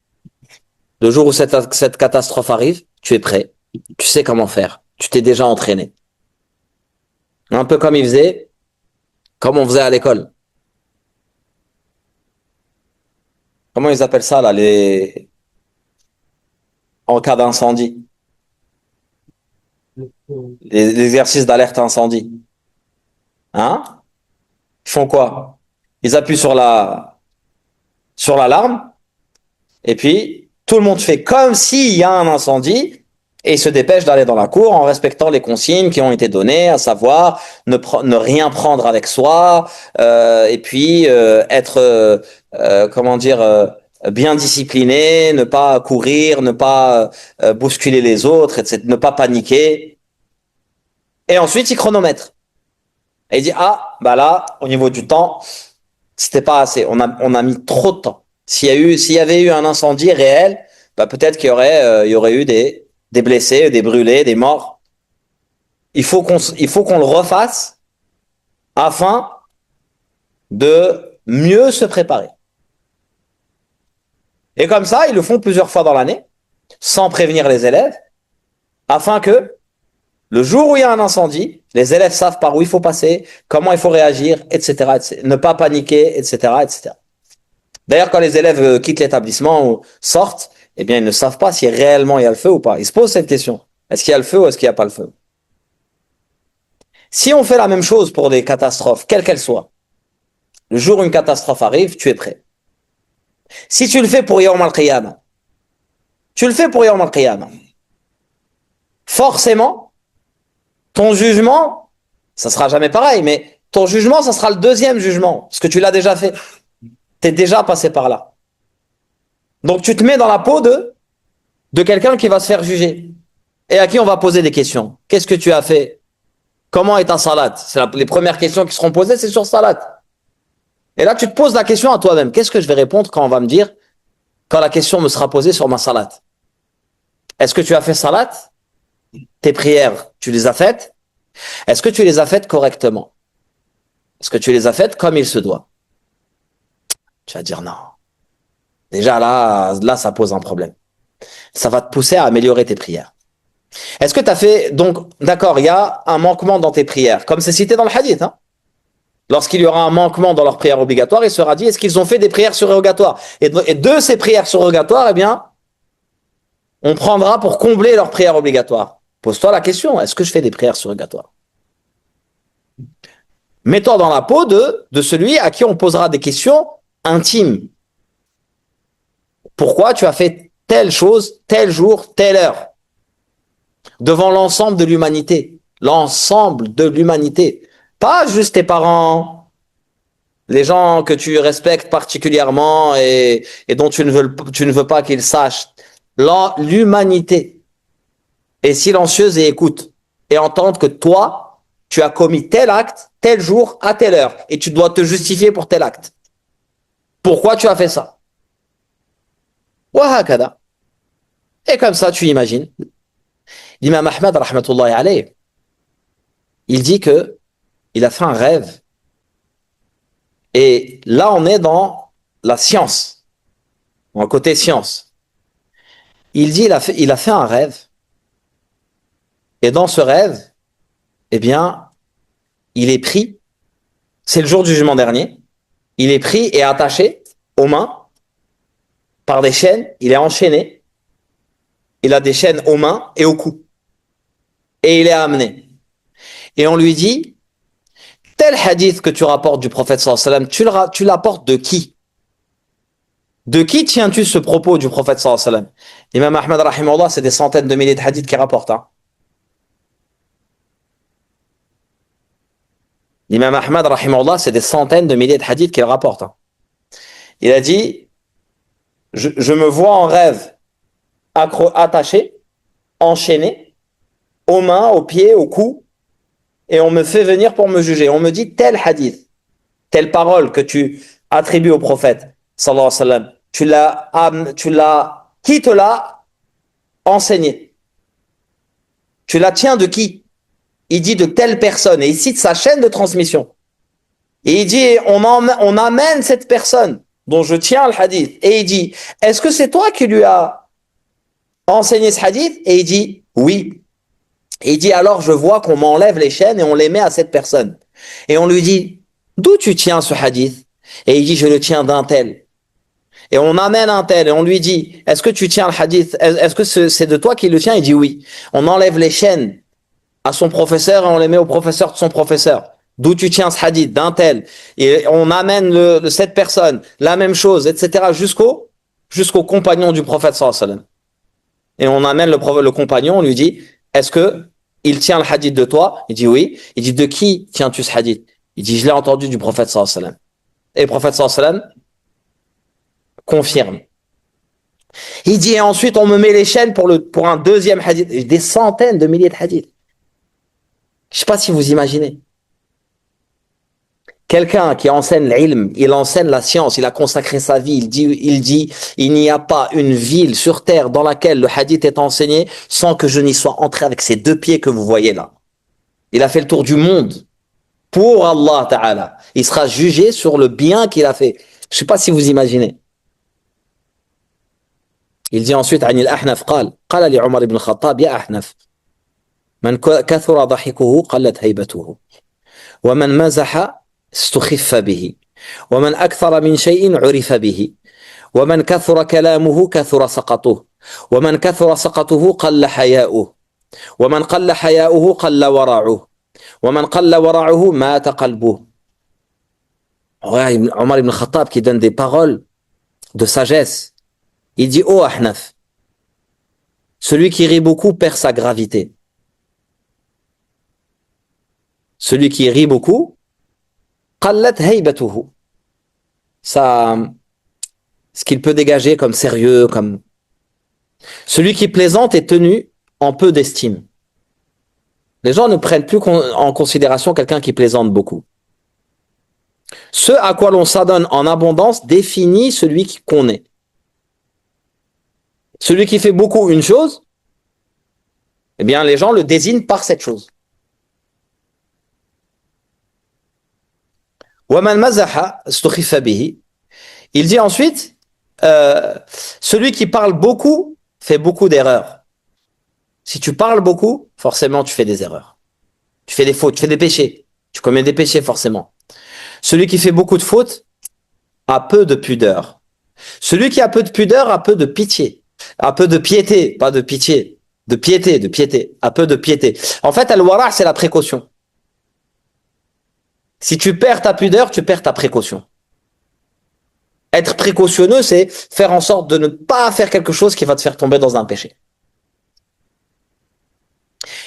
Le jour où cette catastrophe arrive, tu es prêt. Tu sais comment faire. Tu t'es déjà entraîné. Un peu comme on faisait à l'école. Comment ils appellent ça, là, en cas d'incendie? Les exercices d'alerte incendie. Hein? Ils font quoi? Ils appuient sur l'alarme, et puis tout le monde fait comme s'il y a un incendie, et ils se dépêchent d'aller dans la cour en respectant les consignes qui ont été données, à savoir ne rien prendre avec soi, et puis être, bien discipliné, ne pas courir, ne pas bousculer les autres, etc., ne pas paniquer. Et ensuite, il chronomètre. Et il dit, ah, bah là, au niveau du temps, c'était pas assez. On a mis trop de temps. S'il y avait eu un incendie réel, bah peut-être qu'il y aurait eu des blessés, des brûlés, des morts. Il faut qu'on le refasse afin de mieux se préparer. Et comme ça, ils le font plusieurs fois dans l'année, sans prévenir les élèves, afin que le jour où il y a un incendie, les élèves savent par où il faut passer, comment il faut réagir, etc., etc. Ne pas paniquer, etc., etc. D'ailleurs, quand les élèves quittent l'établissement ou sortent, eh bien, ils ne savent pas si réellement il y a le feu ou pas. Ils se posent cette question. Est-ce qu'il y a le feu ou est-ce qu'il n'y a pas le feu? Si on fait la même chose pour des catastrophes, quelles qu'elles soient, le jour où une catastrophe arrive, tu es prêt. Si tu le fais pour Yawm al-Qiyamah, forcément, ton jugement, ça sera jamais pareil, mais ton jugement, ça sera le deuxième jugement, parce que tu l'as déjà fait. Tu es déjà passé par là. Donc tu te mets dans la peau de quelqu'un qui va se faire juger et à qui on va poser des questions. Qu'est-ce que tu as fait? Comment est ta salade? Les premières questions qui seront posées, c'est sur salade. Et là, tu te poses la question à toi-même. Qu'est-ce que je vais répondre quand on va me dire, quand la question me sera posée sur ma salade? Est-ce que tu as fait salade? Tes prières, tu les as faites? Est-ce que tu les as faites correctement? Est-ce que tu les as faites comme il se doit? Tu vas dire non. Déjà là, ça pose un problème. Ça va te pousser à améliorer tes prières. Est-ce que tu as fait, donc, d'accord, il y a un manquement dans tes prières, comme c'est cité dans le hadith, hein? Lorsqu'il y aura un manquement dans leurs prières obligatoires, il sera dit, est-ce qu'ils ont fait des prières surrogatoires? Et de ces prières surrogatoires, eh bien, on prendra pour combler leurs prières obligatoires. Pose-toi la question, est-ce que je fais des prières surrogatoires? Mets-toi dans la peau de celui à qui on posera des questions intimes. Pourquoi tu as fait telle chose, tel jour, telle heure? Devant l'ensemble de l'humanité. L'ensemble de l'humanité. Pas juste tes parents, les gens que tu respectes particulièrement et dont tu ne veux pas qu'ils sachent. L'humanité est silencieuse et écoute. Et entendre que toi, tu as commis tel acte, tel jour, à telle heure. Et tu dois te justifier pour tel acte. Pourquoi tu as fait ça? Wahakada. Et comme ça, tu imagines. L'imam Ahmad, rahmatullahi alayh, il dit que il a fait un rêve. Et là, on est dans la science, dans le côté science. Il dit, il a fait un rêve Et dans ce rêve, eh bien, il est pris, c'est le jour du jugement dernier, il est pris et attaché aux mains par des chaînes, il est enchaîné, il a des chaînes aux mains et au cou. Et il est amené. Et on lui dit, tel hadith que tu rapportes du prophète sallallahu alayhi wa sallam, tu l'apportes de qui? De qui tiens-tu ce propos du prophète sallallahu alayhi wa sallam? L'imam Ahmad rahimahullah, c'est des centaines de milliers de hadiths qu'il rapporte. Hein. L'imam Ahmad rahimahullah, c'est des centaines de milliers de hadiths qu'il rapporte. Hein. Il a dit, je me vois en rêve attaché, enchaîné, aux mains, aux pieds, au cou, et on me fait venir pour me juger. On me dit tel hadith, telle parole que tu attribues au prophète, sallallahu alayhi wa sallam, qui te l'a enseigné? Tu la tiens de qui? Il dit de telle personne, et il cite sa chaîne de transmission. Et il dit, on amène cette personne dont je tiens le hadith, et il dit, est-ce que c'est toi qui lui as enseigné ce hadith? Et il dit, oui. Et il dit, alors je vois qu'on m'enlève les chaînes et on les met à cette personne. Et on lui dit, d'où tu tiens ce hadith? Et il dit, je le tiens d'un tel. Et on amène un tel et on lui dit, est-ce que tu tiens le hadith? Est-ce que c'est de toi qui le tient? Il dit oui. On enlève les chaînes à son professeur et on les met au professeur de son professeur. D'où tu tiens ce hadith? D'un tel. Et on amène cette personne, la même chose, etc. jusqu'au compagnon du prophète sallallahu alayhi wa sallam. Et on amène le compagnon, on lui dit, est-ce que il tient le hadith de toi? Il dit oui. Il dit, de qui tiens-tu ce hadith? Il dit, je l'ai entendu du prophète sallallahu alayhi wa sallam. Et le prophète sallallahu alayhi wa sallam confirme. Il dit, et ensuite on me met les chaînes pour un deuxième hadith. Des centaines de milliers de hadiths. Je ne sais pas si vous imaginez. Quelqu'un qui enseigne l'ilm, il enseigne la science, il a consacré sa vie, il dit, il n'y a pas une ville sur terre dans laquelle le hadith est enseigné sans que je n'y sois entré avec ces deux pieds que vous voyez là. Il a fait le tour du monde pour Allah Ta'ala. Il sera jugé sur le bien qu'il a fait. Je ne sais pas si vous imaginez. Il dit ensuite, عن الأحنف قال لعمر بن الخطاب يا أحنف من كثر ضحكه قلت هيبته ومن مزح استخف به ومن أكثر من شيء عرف به ومن كثر كلامه كثر سقطه ومن كثر سقطه قل حياؤه ومن قل حياؤه قل ورعه ومن قل ورعه مات قلبه. Omar ibn Khattab qui donne des paroles de sagesse. Il dit, oh Ahnaf, celui qui rit beaucoup perd sa gravité. Celui qui rit beaucoup, qallat haybatuhu. Ça, ce qu'il peut dégager comme sérieux, comme... Celui qui plaisante est tenu en peu d'estime. Les gens ne prennent plus en considération quelqu'un qui plaisante beaucoup. Ce à quoi l'on s'adonne en abondance définit celui qu'on est. Celui qui fait beaucoup une chose, eh bien, les gens le désignent par cette chose. Il dit ensuite, celui qui parle beaucoup fait beaucoup d'erreurs. Si tu parles beaucoup, forcément tu fais des erreurs. Tu fais des fautes, tu fais des péchés. Tu commets des péchés forcément. Celui qui fait beaucoup de fautes a peu de pudeur. Celui qui a peu de pudeur a peu de pitié. A peu de piété, pas de pitié. De piété. A peu de piété. En fait, al-wara', c'est la précaution. Si tu perds ta pudeur, tu perds ta précaution. Être précautionneux, c'est faire en sorte de ne pas faire quelque chose qui va te faire tomber dans un péché.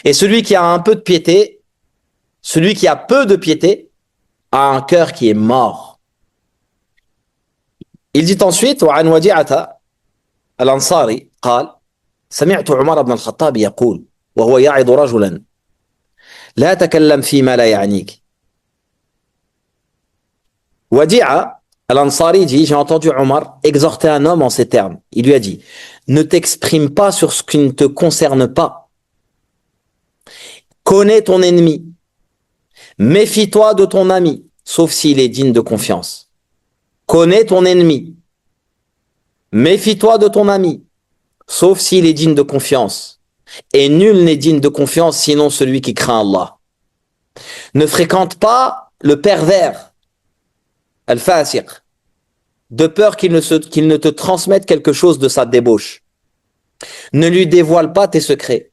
Et celui qui a un peu de piété, celui qui a peu de piété, a un cœur qui est mort. Il dit ensuite, وعن وديعة الأنصاري قال سمعت عمر بن الخطاب يقول وهو يعظ رجلا لا تكلم فيما لا يعنيك. Wadi'a al-Ansari dit, j'ai entendu Omar exhorter un homme en ces termes. Il lui a dit, ne t'exprime pas sur ce qui ne te concerne pas. Connais ton ennemi. Méfie-toi de ton ami, sauf s'il est digne de confiance. Connais ton ennemi. Méfie-toi de ton ami, sauf s'il est digne de confiance. Et nul n'est digne de confiance sinon celui qui craint Allah. Ne fréquente pas le pervers, al-fasiq, de peur qu'il ne te transmette quelque chose de sa débauche. Ne lui dévoile pas tes secrets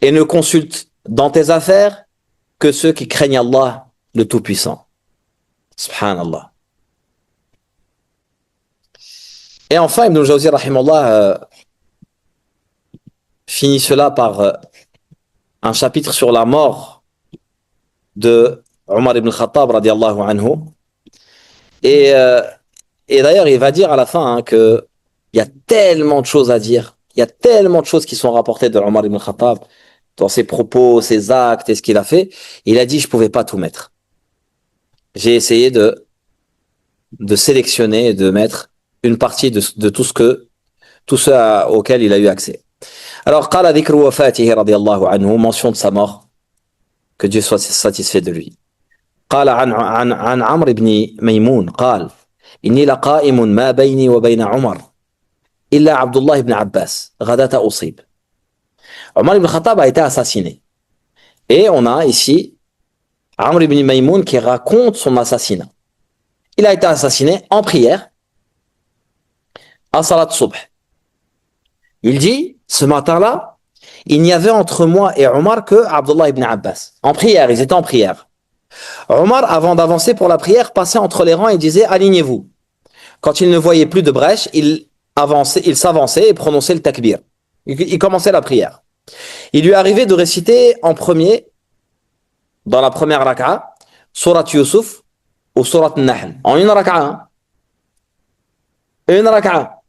et ne consulte dans tes affaires que ceux qui craignent Allah, le Tout-Puissant. Subhanallah. Et enfin, Ibn al-Jawzi, rahimallah, finit cela par un chapitre sur la mort de Omar ibn Khattab, radiallahu anhu. Et, euh, et d'ailleurs, il va dire à la fin que il y a tellement de choses à dire, il y a tellement de choses qui sont rapportées de Omar ibn Khattab, dans ses propos, ses actes et ce qu'il a fait. Il a dit, je pouvais pas tout mettre. J'ai essayé de sélectionner et de mettre une partie de tout ce auquel il a eu accès. Alors, قال ذكر وفاته رضي الله عنه, mention de sa mort, que Dieu soit satisfait de lui. قال عن عمرو بن ميمون قال إني لقائم ما بيني وبين عمر إلا عبد الله بن عباس غداة أصيب. Omar ibn Khattab a été assassiné. Et on a ici Amr ibn Maymoun qui raconte son assassinat. Il a été assassiné en prière à Salat Subh. Il dit, ce matin-là, il n'y avait entre moi et Omar que Abdullah ibn Abbas. En prière, ils étaient en prière. Omar, avant d'avancer pour la prière, passait entre les rangs et disait, alignez-vous. Quand il ne voyait plus de brèche, il s'avançait et prononçait le takbir. Il commençait la prière. Il lui arrivait de réciter en premier, dans la première raka'a, Surat Yusuf ou Surat Nahl. En une raka'a. Une raka'a.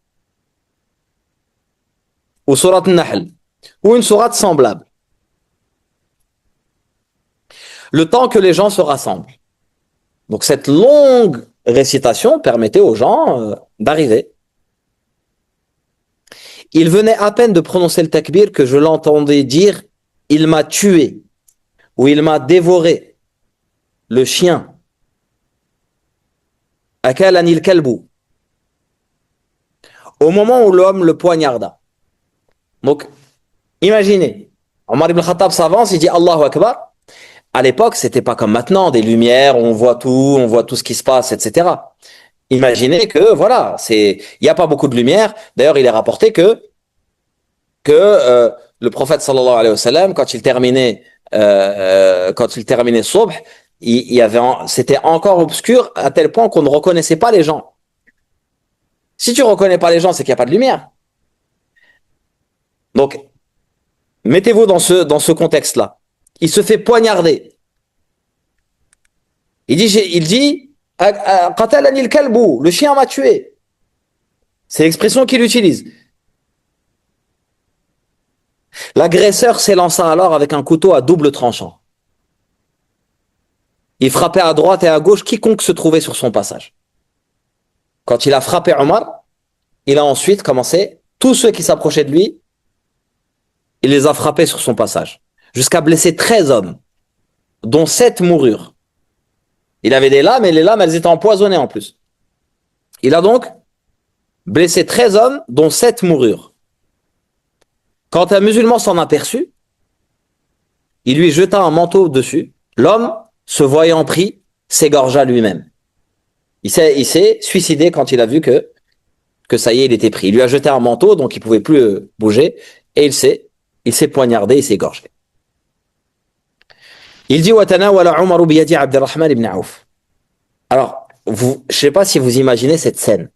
Ou Surat Nahl. Ou une sourate semblable. Le temps que les gens se rassemblent. Donc cette longue récitation permettait aux gens d'arriver. Il venait à peine de prononcer le takbir que je l'entendais dire « Il m'a tué » ou « Il m'a dévoré » le chien. « Akalani al-kalbu » au moment où l'homme le poignarda. Donc, imaginez, Omar ibn Khattab s'avance, il dit « Allahu Akbar ». À l'époque, c'était pas comme maintenant, des lumières, on voit tout ce qui se passe, etc. Imaginez que, voilà, il n'y a pas beaucoup de lumière. D'ailleurs, il est rapporté que le prophète sallallahu alayhi wa sallam, quand il terminait Subh, c'était encore obscur à tel point qu'on ne reconnaissait pas les gens. Si tu ne reconnais pas les gens, c'est qu'il n'y a pas de lumière. Donc, mettez-vous dans ce contexte-là. Il se fait poignarder. Il dit, qatalani al-kalbu, le chien m'a tué. C'est l'expression qu'il utilise. L'agresseur s'élança alors avec un couteau à double tranchant. Il frappait à droite et à gauche quiconque se trouvait sur son passage. Quand il a frappé Omar, il a ensuite commencé, tous ceux qui s'approchaient de lui, il les a frappés sur son passage, jusqu'à blesser 13 hommes, dont 7 moururent. Il avait des lames et les lames, elles étaient empoisonnées en plus. Il a donc blessé 13 hommes, dont 7 moururent. Quand un musulman s'en aperçut, il lui jeta un manteau dessus. L'homme, se voyant pris, s'égorgea lui-même. Il s'est suicidé quand il a vu que ça y est, il était pris. Il lui a jeté un manteau, donc il ne pouvait plus bouger, et il s'est poignardé, il s'est égorgé. Il dit وَتَنَاوَلَ عُمَرُ بِيَدِ عَبْدِ الرَّحْمَنِ بْنِ عَوْفٍ. Alors, je ne sais pas si vous imaginez cette scène.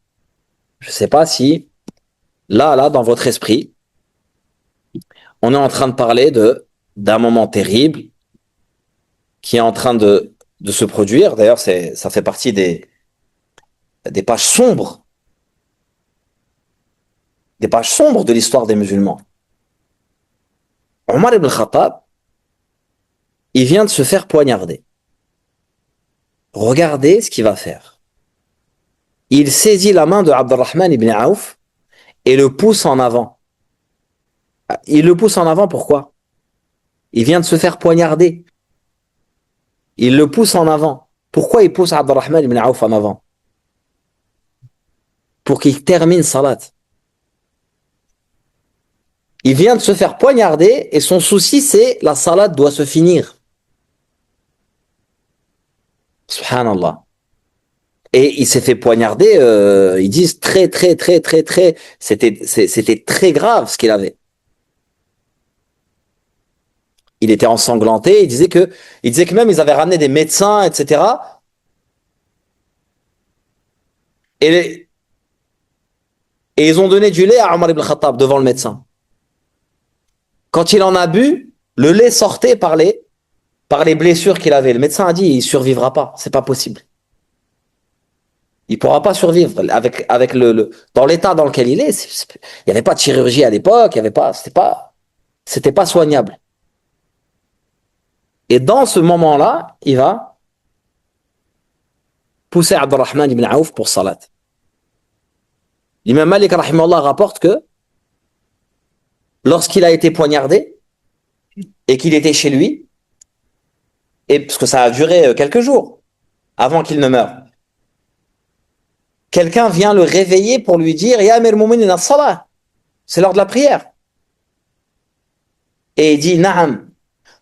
Je ne sais pas si, là, dans votre esprit, on est en train de parler d'un moment terrible qui est en train de se produire. D'ailleurs, ça fait partie des pages sombres. Des pages sombres de l'histoire des musulmans. Omar ibn Khattab, il vient de se faire poignarder. Regardez ce qu'il va faire. Il saisit la main de Abdurrahman ibn Auf et le pousse en avant. Il le pousse en avant, pourquoi? Il vient de se faire poignarder. Il le pousse en avant. Pourquoi il pousse Abdurrahman ibn Auf en avant? Pour qu'il termine salat. Il vient de se faire poignarder et son souci, c'est la salade doit se finir. Subhanallah. Et il s'est fait poignarder, ils disent très, c'était très grave ce qu'il avait. Il était ensanglanté, il disait que même ils avaient ramené des médecins, etc. Et, et ils ont donné du lait à Omar ibn Khattab devant le médecin. Quand il en a bu, le lait sortait par les blessures qu'il avait. Le médecin a dit, il survivra pas, c'est pas possible. Il pourra pas survivre avec dans l'état dans lequel il est. Il n'y avait pas de chirurgie à l'époque, il y avait pas, c'était pas soignable. Et dans ce moment-là, il va pousser Abdurrahman ibn Auf pour salat. L'imam Malik rahimahullah rapporte que lorsqu'il a été poignardé et qu'il était chez lui, et parce que ça a duré quelques jours avant qu'il ne meure, quelqu'un vient le réveiller pour lui dire Ya Amir Moumin as-salah, c'est l'heure de la prière. Et il dit Na'am,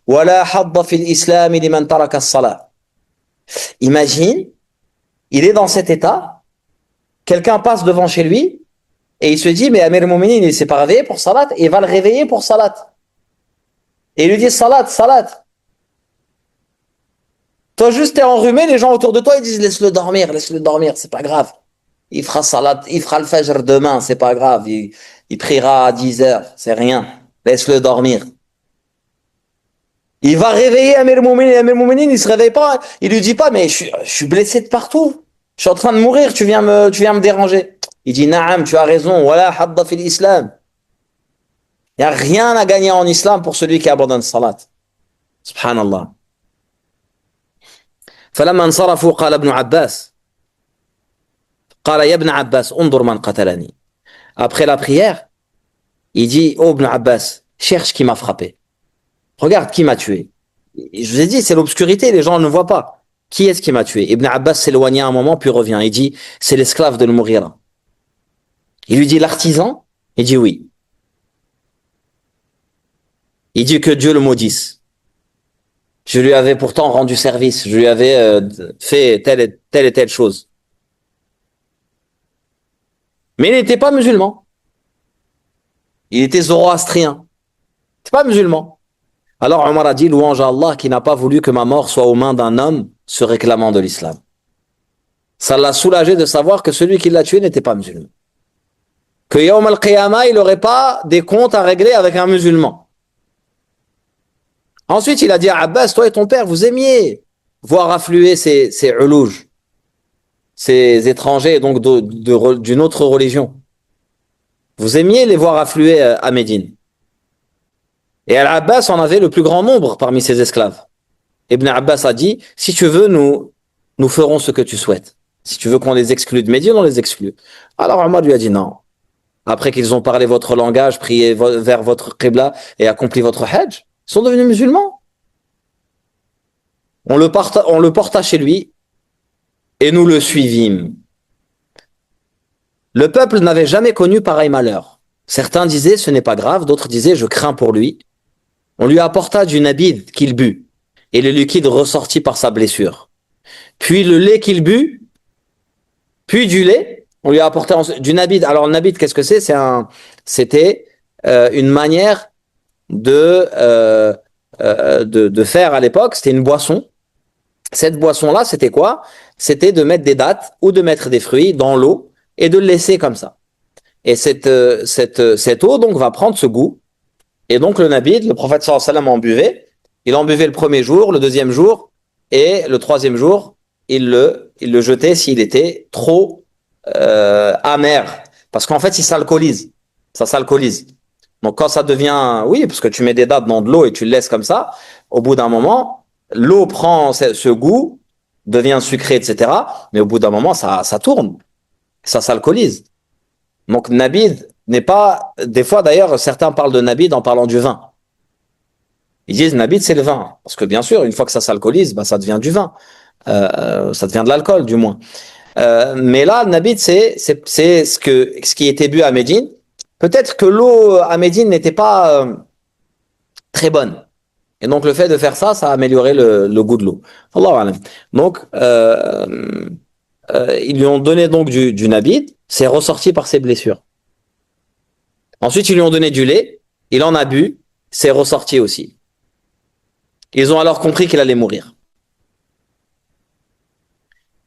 wala hadda fil islam liman taraka as-salah. Imagine, il est dans cet état, quelqu'un passe devant chez lui et il se dit mais Amir Moumin il s'est pas réveillé pour salat et il va le réveiller pour salat. Et il lui dit salat, salat. Toi juste t'es enrhumé, les gens autour de toi ils disent laisse-le dormir, c'est pas grave. Il fera salat, il fera le fajr demain, c'est pas grave. Il priera à 10 heures, c'est rien. Laisse-le dormir. Il va réveiller Amir Mouminin. Amir Mouminin, il se réveille pas. Il lui dit pas, mais je suis blessé de partout. Je suis en train de mourir, tu viens me déranger. Il dit, Naam, tu as raison. Voilà, hadda fil islam. Il n'y a rien à gagner en islam pour celui qui abandonne salat. Subhanallah. فلما انصرفوا قال ابن عباس قال يا ابن عباس انظر من قتلني. Après la prière, il dit, oh Ibn Abbas, cherche qui m'a frappé. Regarde qui m'a tué. Je vous ai dit, c'est l'obscurité, les gens ne voient pas. Qui est-ce qui m'a tué? Ibn Abbas s'éloigna un moment, puis revient. Il dit, c'est l'esclave de Al-Mughira. Il lui dit, l'artisan? Il dit oui. Il dit que Dieu le maudisse. Je lui avais pourtant rendu service. Je lui avais fait telle et telle chose. Mais il n'était pas musulman. Il était zoroastrien. Il n'était pas musulman. Alors Omar a dit, louange à Allah qui n'a pas voulu que ma mort soit aux mains d'un homme se réclamant de l'islam. Ça l'a soulagé de savoir que celui qui l'a tué n'était pas musulman. Que Yawm al-Qiyamah, il n'aurait pas des comptes à régler avec un musulman. Ensuite, il a dit à Abbas, toi et ton père, vous aimiez voir affluer ces ulouj, ces étrangers donc d'une autre religion. Vous aimiez les voir affluer à Médine. Et Al-Abbas en avait le plus grand nombre parmi ses esclaves. Ibn Abbas a dit, si tu veux, nous ferons ce que tu souhaites. Si tu veux qu'on les exclue de Médine, on les exclut. Alors Omar lui a dit non. Après qu'ils ont parlé votre langage, prié vers votre qibla et accompli votre hajj, ils sont devenus musulmans. On le porta chez lui et nous le suivîmes. Le peuple n'avait jamais connu pareil malheur. Certains disaient ce n'est pas grave, d'autres disaient je crains pour lui. On lui apporta du nabid qu'il but et le liquide ressortit par sa blessure. Puis le lait qu'il but, puis du lait, on lui a apporté du nabid. Alors le nabid, qu'est-ce que c'est? C'était une manière de faire à l'époque, c'était une boisson. Cette boisson-là, c'était quoi? C'était de mettre des dattes ou de mettre des fruits dans l'eau et de le laisser comme ça. Et cette eau, donc, va prendre ce goût. Et donc, le nabid, le prophète sallallahu alayhi wa sallam en buvait. Il en buvait le premier jour, le deuxième jour, et le troisième jour, il le jetait s'il était trop amer. Parce qu'en fait, il s'alcoolise. Ça s'alcoolise. Donc, quand ça devient, oui, parce que tu mets des dattes dans de l'eau et tu le laisses comme ça, au bout d'un moment, l'eau prend ce goût, devient sucré, etc. Mais au bout d'un moment, ça tourne. Ça s'alcoolise. Donc, nabid n'est pas... Des fois, d'ailleurs, certains parlent de nabid en parlant du vin. Ils disent nabid, c'est le vin. Parce que, bien sûr, une fois que ça s'alcoolise, ça devient du vin. Ça devient de l'alcool, du moins. Mais là, le nabid, c'est ce qui était bu à Médine. peut-être que l'eau à Médine n'était pas très bonne. Et donc, le fait de faire ça, ça a amélioré le goût de l'eau. Allahu alam. Donc, ils lui ont donné donc du nabid, c'est ressorti par ses blessures. Ensuite, ils lui ont donné du lait, il en a bu, c'est ressorti aussi. Ils ont alors compris qu'il allait mourir.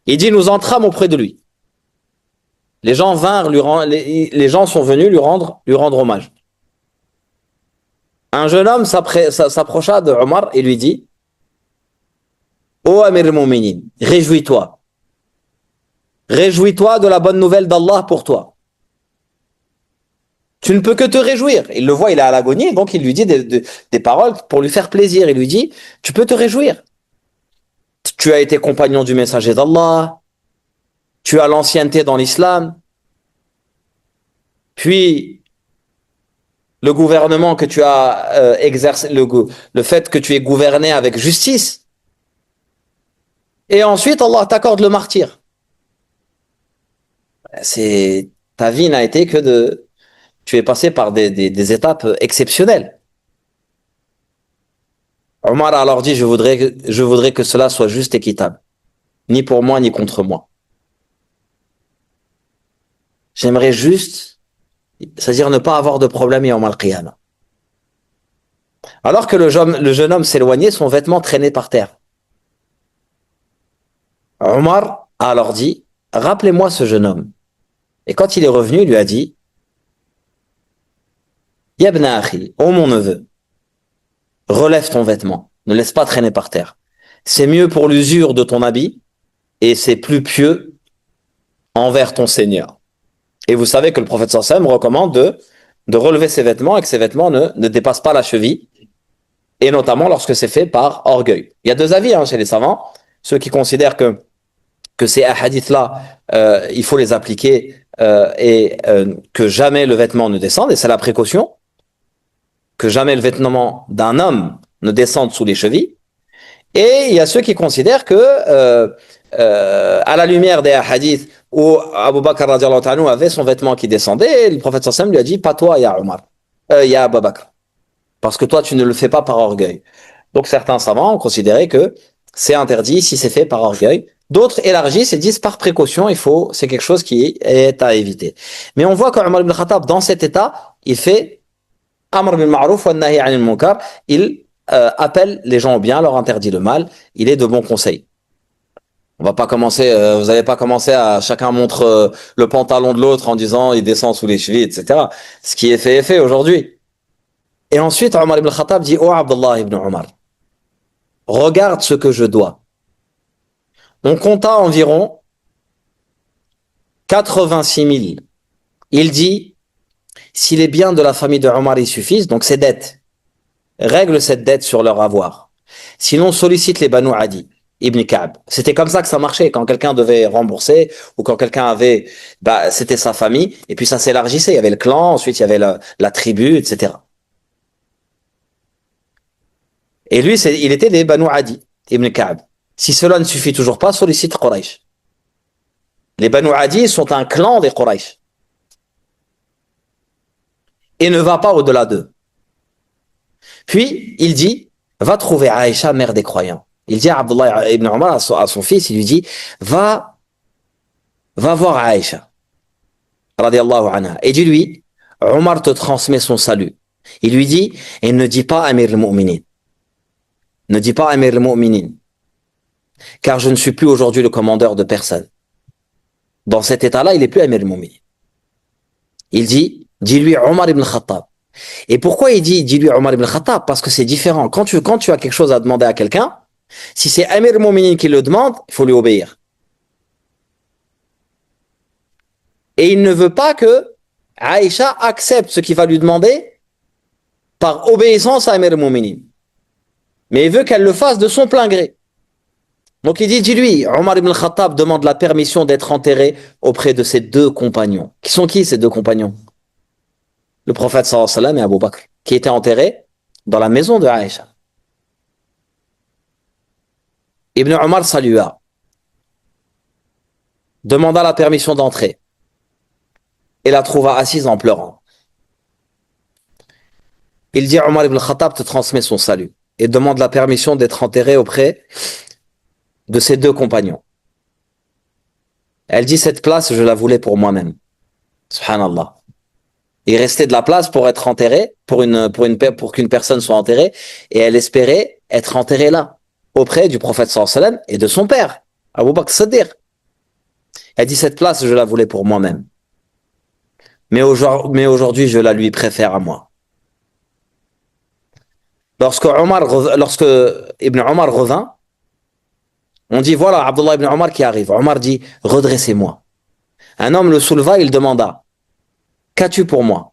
Il dit, nous entrâmes auprès de lui. Les gens vinrent les gens sont venus lui rendre hommage. Un jeune homme s'approcha de Omar et lui dit, ô Amir al-Mu'minin, réjouis-toi. Réjouis-toi de la bonne nouvelle d'Allah pour toi. Tu ne peux que te réjouir. Il le voit, il est à l'agonie, donc il lui dit des paroles pour lui faire plaisir. Il lui dit, tu peux te réjouir. Tu as été compagnon du messager d'Allah, tu as l'ancienneté dans l'islam, puis le gouvernement que tu as exercé, le fait que tu es gouverné avec justice, et ensuite Allah t'accorde le martyr. Ta vie n'a été que de... Tu es passé par des étapes exceptionnelles. Omar a alors dit, je voudrais que cela soit juste équitable, ni pour moi, ni contre moi. J'aimerais juste, c'est-à-dire ne pas avoir de problème yawm al-qiyamah. Alors que le jeune homme s'éloignait, son vêtement traînait par terre. Omar a alors dit, rappelez-moi ce jeune homme. Et quand il est revenu, il lui a dit, Yabna akhi, ô mon neveu, relève ton vêtement, ne laisse pas traîner par terre. C'est mieux pour l'usure de ton habit et c'est plus pieux envers ton Seigneur. Et vous savez que le prophète sallam recommande de relever ses vêtements et que ses vêtements ne dépassent pas la cheville, et notamment lorsque c'est fait par orgueil. Il y a deux avis chez les savants, ceux qui considèrent que ces hadiths-là, il faut les appliquer et que jamais le vêtement ne descende, et c'est la précaution, que jamais le vêtement d'un homme ne descende sous les chevilles. Et il y a ceux qui considèrent que, à la lumière des hadiths où Abu Bakr radiallahu anhu avait son vêtement qui descendait, le prophète sallam lui a dit, pas toi, ya Omar, ya Abu Bakr, parce que toi tu ne le fais pas par orgueil. Donc certains savants ont considéré que c'est interdit si c'est fait par orgueil. D'autres élargissent et disent par précaution, c'est quelque chose qui est à éviter. Mais on voit qu'Omar ibn Khattab, dans cet état, il fait Amr bil ma'ruf wa nahi 'anil munkar, il appelle les gens au bien, leur interdit le mal, il est de bons conseils. On va pas commencer, vous n'allez pas commencer à chacun montre le pantalon de l'autre en disant il descend sous les chevilles, etc. Ce qui est fait aujourd'hui. Et ensuite, Omar ibn Khattab dit, oh Abdullah ibn Omar, regarde ce que je dois. On compta environ 86 000. Il dit, si les biens de la famille de Omar y suffisent, donc ses dettes, règle cette dette sur leur avoir. Sinon, sollicite les Banu Adi, Ibn Ka'b. C'était comme ça que ça marchait. Quand quelqu'un devait rembourser, ou quand quelqu'un avait, c'était sa famille, et puis ça s'élargissait. Il y avait le clan, ensuite il y avait la tribu, etc. Et lui, il était des Banu Adi, Ibn Ka'b. Si cela ne suffit toujours pas, sollicite Quraysh. Les Banu Adi sont un clan des Quraysh. Et ne va pas au-delà d'eux. Puis, il dit, va trouver Aïcha, mère des croyants. Il dit à Abdullah ibn Omar, à son fils, il lui dit, va voir Aïcha, radiallahu anha, et dis-lui, Omar te transmet son salut. Il lui dit, et ne dis pas Amir al-Mu'minin. Ne dis pas Amir al-Mu'minin. Car je ne suis plus aujourd'hui le commandeur de personne. Dans cet état-là, il n'est plus Amir al-Mu'minin. Il dit, dis-lui Omar ibn Khattab. Et pourquoi il dit, dis-lui Omar ibn Khattab? Parce que c'est différent. Quand tu as quelque chose à demander à quelqu'un, si c'est Amir al-Mu'minin qui le demande, il faut lui obéir. Et il ne veut pas que Aïcha accepte ce qu'il va lui demander par obéissance à Amir al-Mu'minin. Mais il veut qu'elle le fasse de son plein gré. Donc il dit, dis-lui, Omar ibn Khattab demande la permission d'être enterré auprès de ses deux compagnons. Qui sont qui ces deux compagnons? Le prophète sallallahu alayhi wa sallam et Abu Bakr, qui étaient enterrés dans la maison de Aïcha. Ibn Omar salua, demanda la permission d'entrer et la trouva assise en pleurant. Il dit Omar ibn Khattab te transmet son salut et demande la permission d'être enterré auprès de ses deux compagnons. Elle dit cette place, je la voulais pour moi-même. Subhanallah. Il restait de la place pour être enterré, pour qu'une personne soit enterrée, et elle espérait être enterrée là, auprès du prophète sallallahu alayhi wa sallam et de son père, Abu Bakr Siddiq. Elle dit cette place, je la voulais pour moi-même. Mais aujourd'hui, je la lui préfère à moi. Lorsque Ibn Omar revint, on dit voilà Abdullah ibn Omar qui arrive. Omar dit redressez-moi. Un homme le souleva, il demanda qu'as-tu pour moi?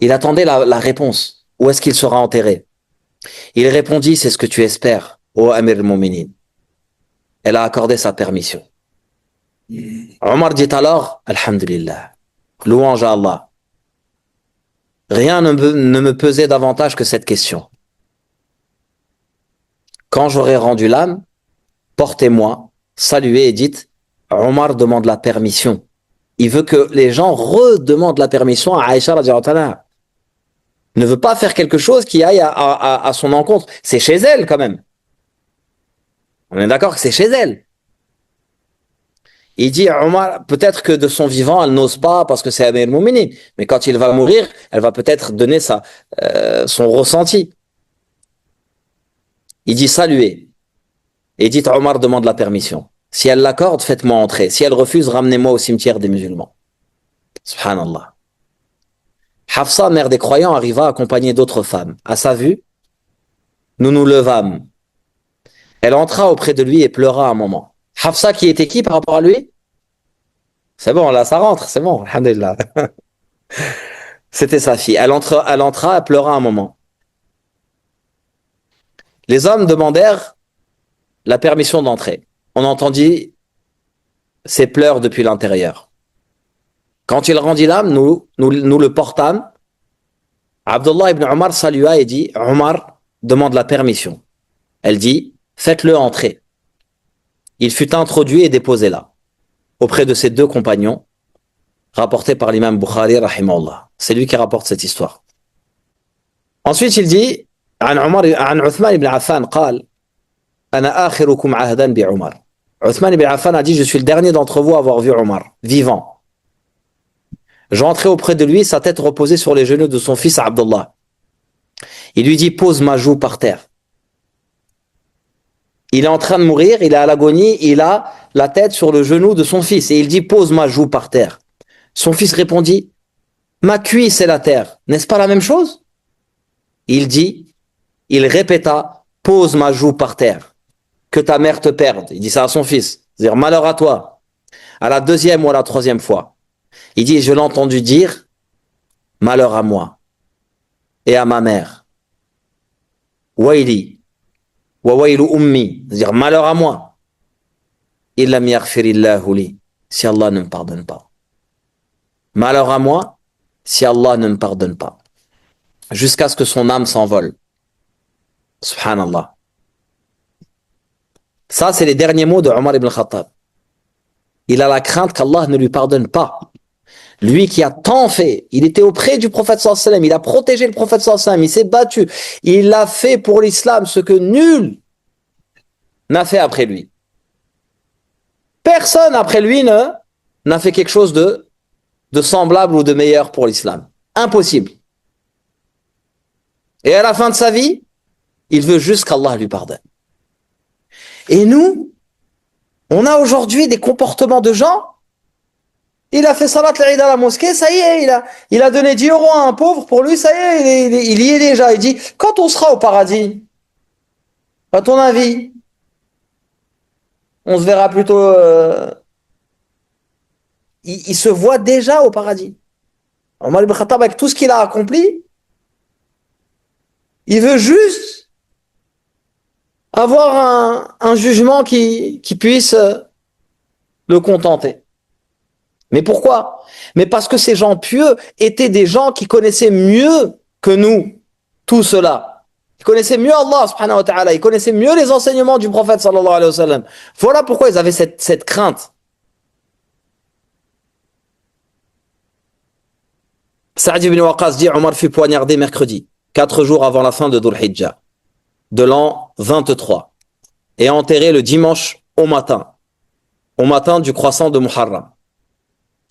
Il attendait la réponse. Où est-ce qu'il sera enterré? Il répondit c'est ce que tu espères, ô Amir al-Mu'minin. Elle a accordé sa permission. Omar dit alors Alhamdulillah, louange à Allah. Rien ne me pesait davantage que cette question. Quand j'aurai rendu l'âme, portez-moi, saluez et dites Omar demande la permission. Il veut que les gens redemandent la permission à Aïcha radhiyallahu anha. Ne veut pas faire quelque chose qui aille à son encontre. C'est chez elle quand même. On est d'accord que c'est chez elle. Il dit Omar, peut-être que de son vivant, elle n'ose pas parce que c'est Amir al-Mu'minin. Mais quand il va mourir, elle va peut-être donner son ressenti. Il dit saluez. Et dites Omar demande la permission. Si elle l'accorde, faites-moi entrer. Si elle refuse, ramenez-moi au cimetière des musulmans. Subhanallah. Hafsa, mère des croyants, arriva accompagnée d'autres femmes. À sa vue, nous nous levâmes. Elle entra auprès de lui et pleura un moment. Hafsa qui était qui par rapport à lui? C'est bon, là ça rentre, c'est bon, alhamdulillah. C'était sa fille. Elle entra, elle pleura un moment. Les hommes demandèrent la permission d'entrer. On entendit ses pleurs depuis l'intérieur. Quand il rendit l'âme, nous le portâmes. Abdullah ibn Omar salua et dit Omar demande la permission. Elle dit faites-le entrer. Il fut introduit et déposé là, auprès de ses deux compagnons, rapporté par l'imam Bukhari rahimahullah. C'est lui qui rapporte cette histoire. Ensuite, il dit عن عثمان بن عفان قال أنا آخركم عهدا بعمر. Uthman ibn Affan a dit je suis le dernier d'entre vous à avoir vu Omar vivant. J'entrais auprès de lui, sa tête reposée sur les genoux de son fils Abdullah. Il lui dit pose ma joue par terre. Il est en train de mourir, il est à l'agonie, il a la tête sur le genou de son fils et il dit pose ma joue par terre. Son fils répondit ma cuisse est la terre, n'est-ce pas la même chose? Il répéta pose ma joue par terre, que ta mère te perde. Il dit ça à son fils, c'est-à-dire malheur à toi. À la deuxième ou à la troisième fois, il dit je l'ai entendu dire malheur à moi et à ma mère. Waili wa wailu ummi, c'est-à-dire malheur à moi. Illam yaghfirillahu li, si Allah ne me pardonne pas. Malheur à moi si Allah ne me pardonne pas. Jusqu'à ce que son âme s'envole. Subhanallah. Ça, c'est les derniers mots de Omar ibn Khattab. Il a la crainte qu'Allah ne lui pardonne pas. Lui qui a tant fait, il était auprès du prophète sallallahu alayhi wa sallam, il a protégé le prophète sallallahu alayhi wa sallam, il s'est battu, il a fait pour l'islam ce que nul n'a fait après lui. Personne après lui n'a fait quelque chose de semblable ou de meilleur pour l'islam. Impossible. Et à la fin de sa vie, il veut juste qu'Allah lui pardonne. Et nous, on a aujourd'hui des comportements de gens. Il a fait salat l'Eid à la mosquée, ça y est, il a donné 10 euros à un pauvre, pour lui, ça y est, il y est déjà. Il dit, quand on sera au paradis, à ton avis, on se verra plutôt... il se voit déjà au paradis. Omar ibn Khattab, avec tout ce qu'il a accompli, il veut juste avoir un jugement qui puisse le contenter. Mais pourquoi? Mais parce que ces gens pieux étaient des gens qui connaissaient mieux que nous tout cela. Ils connaissaient mieux Allah subhanahu wa ta'ala, ils connaissaient mieux les enseignements du prophète sallallahu alayhi wa sallam. Voilà pourquoi ils avaient cette crainte. Saad ibn Waqqas dit Omar fut poignardé mercredi. 4 jours avant la fin de Dhul Hijjah, de l'an 23, et enterré le dimanche au matin du croissant de Muharram.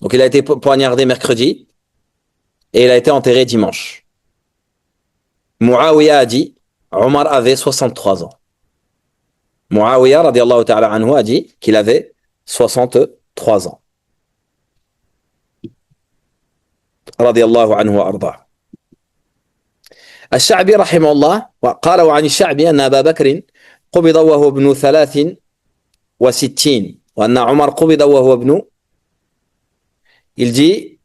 Donc il a été poignardé mercredi, et il a été enterré dimanche. Muawiyah a dit, Omar avait 63 ans. Muawiyah, radiallahu ta'ala anhu, a dit qu'il avait 63 ans. Radiallahu anhu wa arda. الشعبي رحمه الله قال وعن الشعبي أن أبا بكر قبض وهو ابن 63 وأن عمر قبض وهو ابن. Il dit,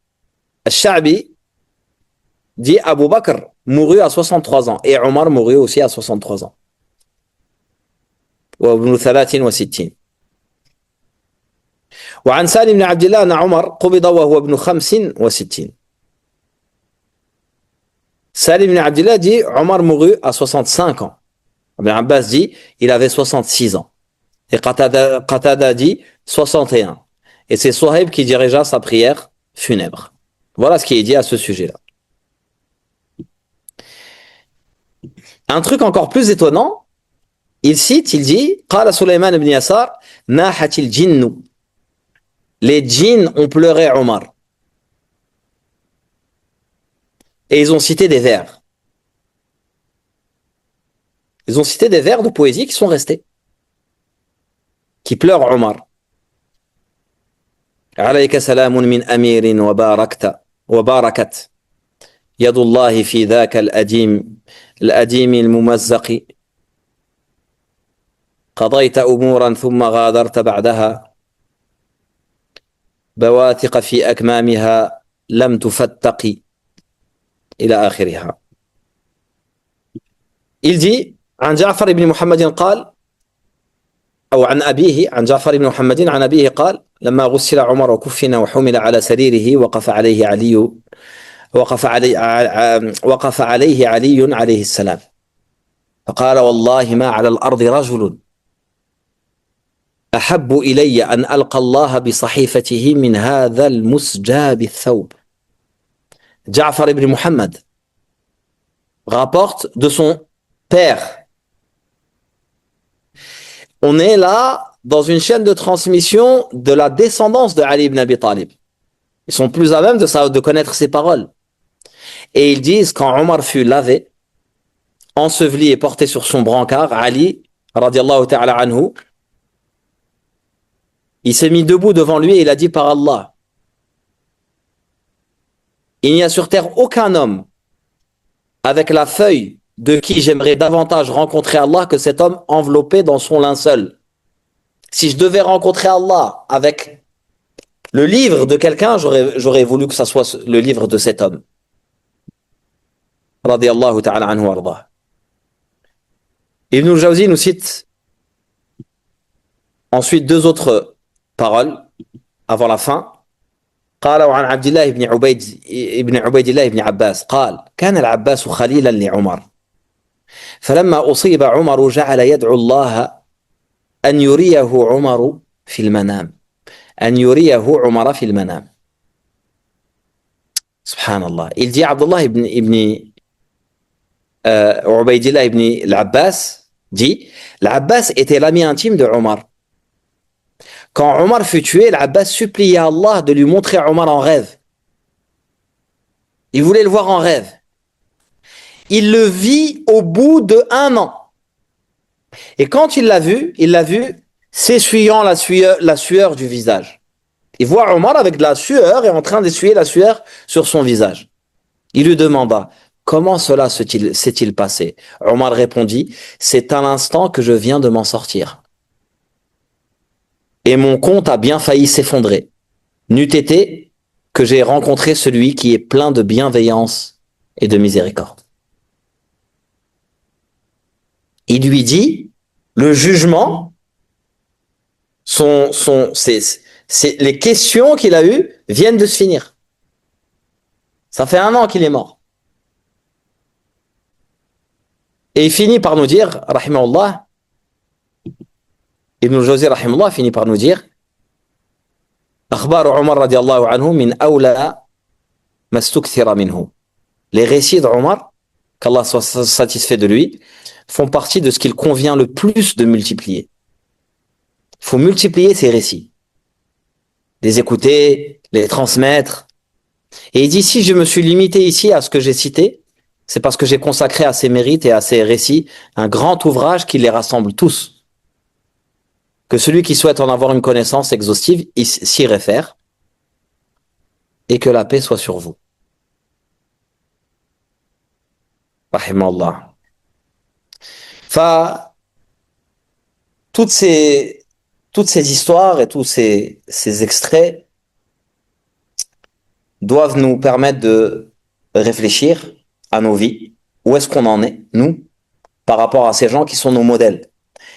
الشعبي dit Abu Bakr mourut à 63 ans et Omar mourut aussi à 63 ans. وابن 63. وعن سالم بن عبد الله أن عمر قبض وهو ابن 65. Salim ibn Abdillah dit Omar mourut à 65 ans. Ibn Abbas dit il avait 66 ans. Et Qatada dit 61. Et c'est Souhaib qui dirigea sa prière funèbre. Voilà ce qui est dit à ce sujet-là. Un truc encore plus étonnant, il dit Qala Sulayman ibn Yasar nahatil jinnu. Les djinns ont pleuré Omar. Et ils ont cité des vers. Ils ont cité des vers de poésie qui sont restés. Qui pleurent Omar. Alayka salamun min amirin wa barakat. Yadullahi fi dhaka al-adim al-mumazzaqi. قضيت أمورا ثم غادرت بعدها بواثق في أكمامها لم تفتقي إلى آخرها. Il dit عن جعفر بن محمد قال أو عن أبيه عن جعفر بن محمد عن أبيه قال لما غسل عمر وكفن وحمل على سريره وقف عليه علي عليه السلام فقال والله ما على الأرض رجل أحب إلي أن ألقى الله بصحيفته من هذا المسجى بالثوب. Ja'far ibn Muhammad rapporte de son père. On est là dans une chaîne de transmission de la descendance de Ali ibn Abi Talib. Ils sont plus à même de connaître ses paroles. Et ils disent quand Omar fut lavé, enseveli et porté sur son brancard, Ali, radiallahu ta'ala anhu, il s'est mis debout devant lui et il a dit par Allah, il n'y a sur terre aucun homme avec la feuille de qui j'aimerais davantage rencontrer Allah que cet homme enveloppé dans son linceul. Si je devais rencontrer Allah avec le livre de quelqu'un, j'aurais voulu que ça soit le livre de cet homme. Radiyallahu ta'ala anhu arda. Ibn al-Jawzi nous cite ensuite 2 autres paroles avant la fin. قال وعن عبد الله بن عبيد الله بن عباس قال كان العباس خليلا لعمر فلما أصيب عمر جعل يدعو الله أن يريه عمر في المنام سبحان الله. Il dit Abdullah ibn Ubaydillah ibn al-Abbas dit l'Abbas était l'ami intime de Omar. Quand Omar fut tué, l'Abbas supplia Allah de lui montrer Omar en rêve. Il voulait le voir en rêve. Il le vit au bout d'1 an. Et quand il l'a vu s'essuyant la sueur du visage. Il voit Omar avec de la sueur et en train d'essuyer la sueur sur son visage. Il lui demanda, comment cela s'est-il passé? Omar répondit, c'est à l'instant que je viens de m'en sortir. Et mon compte a bien failli s'effondrer. N'eût été que j'ai rencontré celui qui est plein de bienveillance et de miséricorde. Il lui dit, le jugement, les questions qu'il a eues viennent de se finir. Ça fait 1 an qu'il est mort. Et il finit par nous dire, rahimahullah, Ibn al-Jawzi rahimahullah finit par nous dire أخبار عمر رضي الله عنه من أولى ما استكثر منه. Les récits d'Omar qu'Allah soit satisfait de lui, font partie de ce qu'il convient le plus de multiplier. Il faut multiplier ces récits, les écouter, les transmettre. Et il dit, si je me suis limité ici à ce que j'ai cité, c'est parce que j'ai consacré à ces mérites et à ces récits un grand ouvrage qui les rassemble tous. Que celui qui souhaite en avoir une connaissance exhaustive s'y réfère, et que la paix soit sur vous. Rahimallah. Fa, toutes ces, toutes ces histoires et tous ces extraits doivent nous permettre de réfléchir à nos vies. Où est-ce qu'on en est, nous, par rapport à ces gens qui sont nos modèles?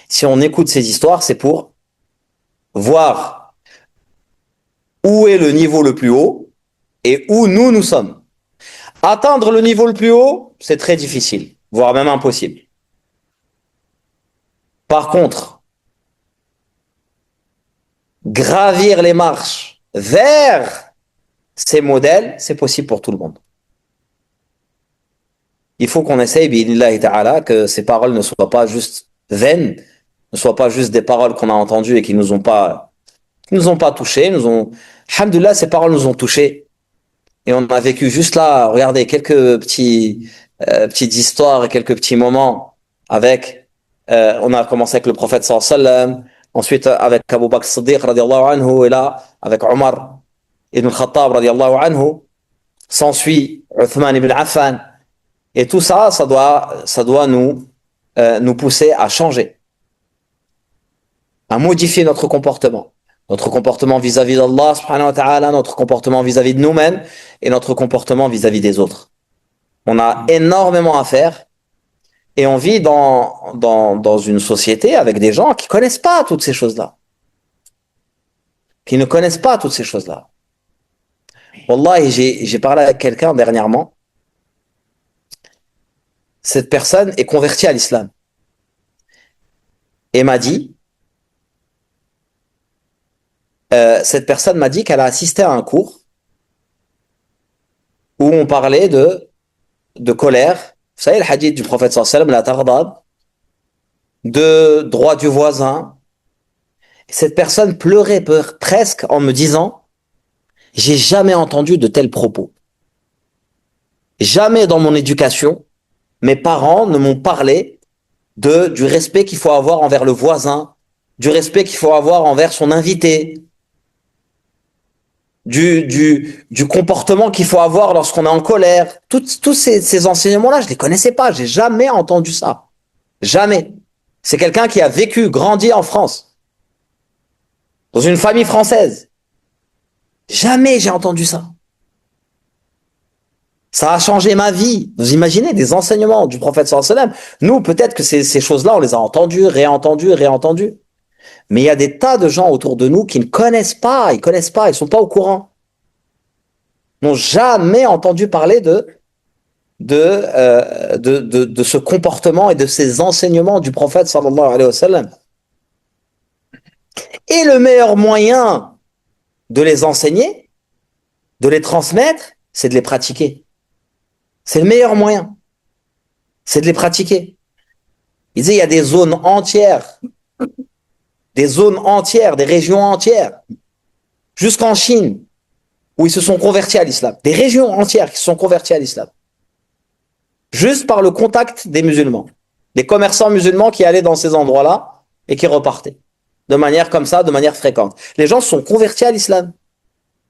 Si on écoute ces histoires, c'est pour voir où est le niveau le plus haut et où nous sommes. Atteindre le niveau le plus haut, c'est très difficile, voire même impossible. Par contre, gravir les marches vers ces modèles, c'est possible pour tout le monde. Il faut qu'on essaye, bi'idhnillahi ta'ala, que ces paroles ne soient pas juste vaines, ne soient pas juste des paroles qu'on a entendues et qui nous ont pas touchés, alhamdoulilah, ces paroles nous ont touchés. Et on a vécu juste là, regardez, quelques petites histoires et quelques petits moments avec, on a commencé avec le prophète sallallahu alayhi wa sallam, ensuite avec Abu Bakr Siddiq radiallahu anhu, et là, avec Omar ibn Khattab radiallahu anhu, s'ensuit Uthman ibn Affan, et tout ça, ça doit nous pousser à changer, à modifier notre comportement. Notre comportement vis-à-vis d'Allah subhanahu wa ta'ala, notre comportement vis-à-vis de nous-mêmes et notre comportement vis-à-vis des autres. On a énormément à faire et on vit dans une société avec des gens qui connaissent pas toutes ces choses-là. Qui ne connaissent pas toutes ces choses-là. Wallahi, j'ai parlé avec quelqu'un dernièrement. Cette personne est convertie à l'islam. Et m'a dit, cette personne m'a dit qu'elle a assisté à un cours où on parlait de colère. Vous savez le hadith du prophète sallallahu alayhi wa sallam, la taghdab, de droit du voisin. Et cette personne pleurait presque en me disant, j'ai jamais entendu de tels propos. Jamais dans mon éducation, mes parents ne m'ont parlé du respect qu'il faut avoir envers le voisin, du respect qu'il faut avoir envers son invité, du comportement qu'il faut avoir lorsqu'on est en colère. Tous ces enseignements-là, je les connaissais pas. J'ai jamais entendu ça. Jamais. C'est quelqu'un qui a vécu, grandi en France, dans une famille française. Jamais j'ai entendu ça. Ça a changé ma vie. Vous imaginez des enseignements du prophète sallallahu alayhi wa sallam. Nous, peut-être que ces choses-là, on les a entendues, réentendues. Mais il y a des tas de gens autour de nous qui ne connaissent pas, ils sont pas au courant. N'ont jamais entendu parler de ce comportement et de ces enseignements du prophète sallallahu alayhi wa sallam. Et le meilleur moyen de les enseigner, de les transmettre, c'est de les pratiquer. C'est le meilleur moyen. C'est de les pratiquer. Il disait, il y a des zones entières, des régions entières, jusqu'en Chine, où ils se sont convertis à l'islam. Des régions entières qui se sont convertis à l'islam. Juste par le contact des musulmans. Des commerçants musulmans qui allaient dans ces endroits-là et qui repartaient. De manière comme ça, de manière fréquente. Les gens se sont convertis à l'islam.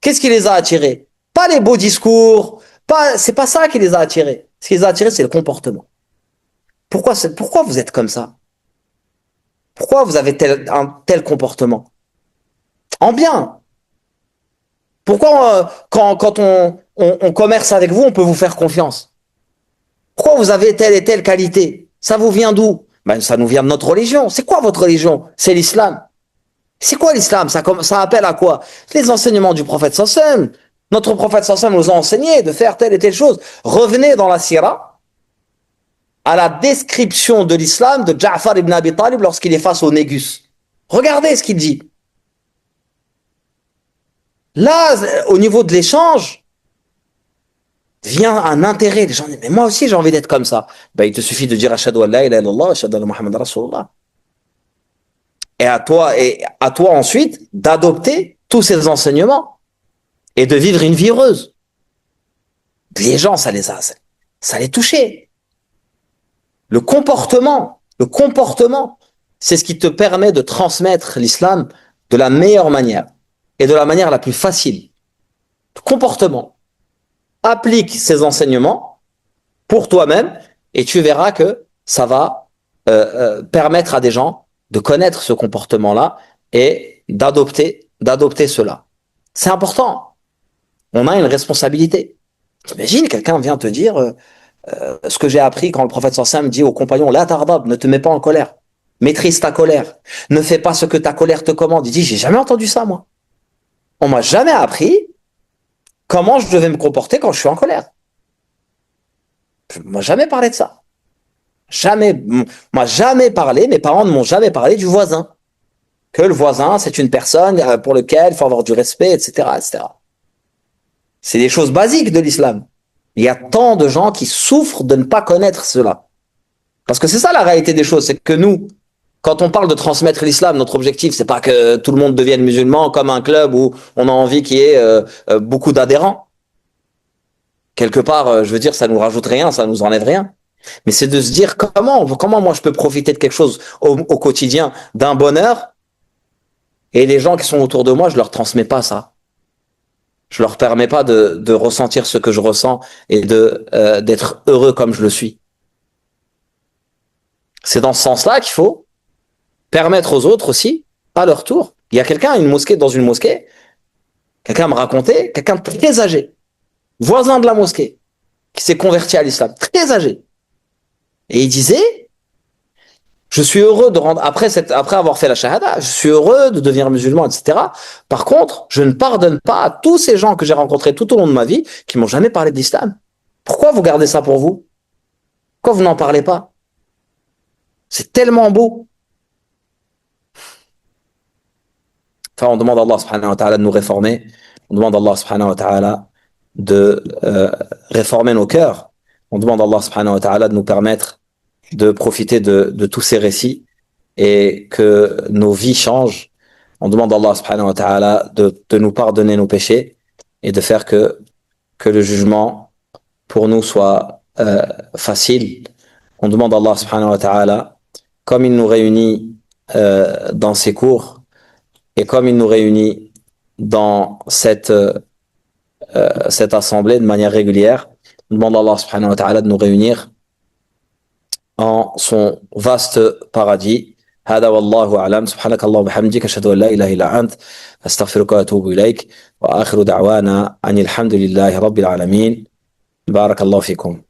Qu'est-ce qui les a attirés? Pas les beaux discours, c'est pas ça qui les a attirés. Ce qui les a attirés, c'est le comportement. Pourquoi vous êtes comme ça? Pourquoi vous avez un tel comportement? En bien. Pourquoi, quand on commerce avec vous, on peut vous faire confiance? Pourquoi vous avez telle et telle qualité? Ça vous vient d'où? Ben, ça nous vient de notre religion. C'est quoi votre religion? C'est l'islam. C'est quoi l'islam? Ça appelle à quoi? Les enseignements du prophète sallallahu alayhi wa sallam. Notre prophète sallallahu alayhi wa sallam nous a enseigné de faire telle et telle chose. Revenez dans la sira à la description de l'islam de Ja'far ibn Abi Talib lorsqu'il est face au Négus. Regardez ce qu'il dit. Là, au niveau de l'échange, devient un intérêt. Les gens disent, mais moi aussi j'ai envie d'être comme ça. Ben, il te suffit de dire Ashhadu an la ilaha illallah, Ashhadu anna Muhammadan Rasulullah. Et à toi ensuite d'adopter tous ces enseignements et de vivre une vie heureuse. Les gens, ça les touchait. Le comportement, c'est ce qui te permet de transmettre l'islam de la meilleure manière et de la manière la plus facile. Le comportement. Applique ces enseignements pour toi-même et tu verras que ça va permettre à des gens de connaître ce comportement-là et d'adopter cela. C'est important. On a une responsabilité. Imagine, quelqu'un vient te dire ce que j'ai appris quand le prophète sallam dit aux compagnons, la tardab, ne te mets pas en colère. Maîtrise ta colère. Ne fais pas ce que ta colère te commande. Il dit, j'ai jamais entendu ça, moi. On m'a jamais appris comment je devais me comporter quand je suis en colère. On m'a jamais parlé de ça. Jamais, m'a jamais parlé, mes parents ne m'ont jamais parlé du voisin. Que le voisin, c'est une personne pour laquelle il faut avoir du respect, etc., etc. C'est des choses basiques de l'islam. Il y a tant de gens qui souffrent de ne pas connaître cela. Parce que c'est ça la réalité des choses, c'est que nous, quand on parle de transmettre l'islam, notre objectif, c'est pas que tout le monde devienne musulman comme un club où on a envie qu'il y ait beaucoup d'adhérents. Quelque part, je veux dire, ça nous rajoute rien, ça nous enlève rien. Mais c'est de se dire comment moi je peux profiter de quelque chose au quotidien, d'un bonheur, et les gens qui sont autour de moi, je leur transmets pas ça. Je leur permets pas de ressentir ce que je ressens et d'être heureux comme je le suis. C'est dans ce sens-là qu'il faut permettre aux autres aussi, à leur tour. Il y a quelqu'un dans une mosquée, quelqu'un me racontait, quelqu'un de très âgé, voisin de la mosquée, qui s'est converti à l'islam, très âgé. Et il disait, je suis heureux de rendre, après avoir fait la shahada, je suis heureux de devenir musulman, etc. Par contre, je ne pardonne pas à tous ces gens que j'ai rencontrés tout au long de ma vie qui m'ont jamais parlé d'islam. Pourquoi vous gardez ça pour vous? Pourquoi vous n'en parlez pas? C'est tellement beau. Enfin, on demande à Allah subhanahu wa ta'ala de nous réformer. On demande à Allah subhanahu wa ta'ala de réformer nos cœurs. On demande à Allah subhanahu wa ta'ala de nous permettre de profiter de tous ces récits et que nos vies changent. On demande à Allah subhanahu wa ta'ala de nous pardonner nos péchés et de faire que le jugement pour nous soit facile. On demande à Allah subhanahu wa ta'ala, comme il nous réunit dans ses cours et comme il nous réunit dans cette assemblée de manière régulière, on demande à Allah subhanahu wa ta'ala de nous réunir en son vaste paradis. هذا والله أعلم سبحانك اللهم وبحمدك أشهد أن لا إله إلا أنت أستغفرك وأتوب إليك وآخر دعوانا أن الحمد لله رب العالمين بارك الله فيكم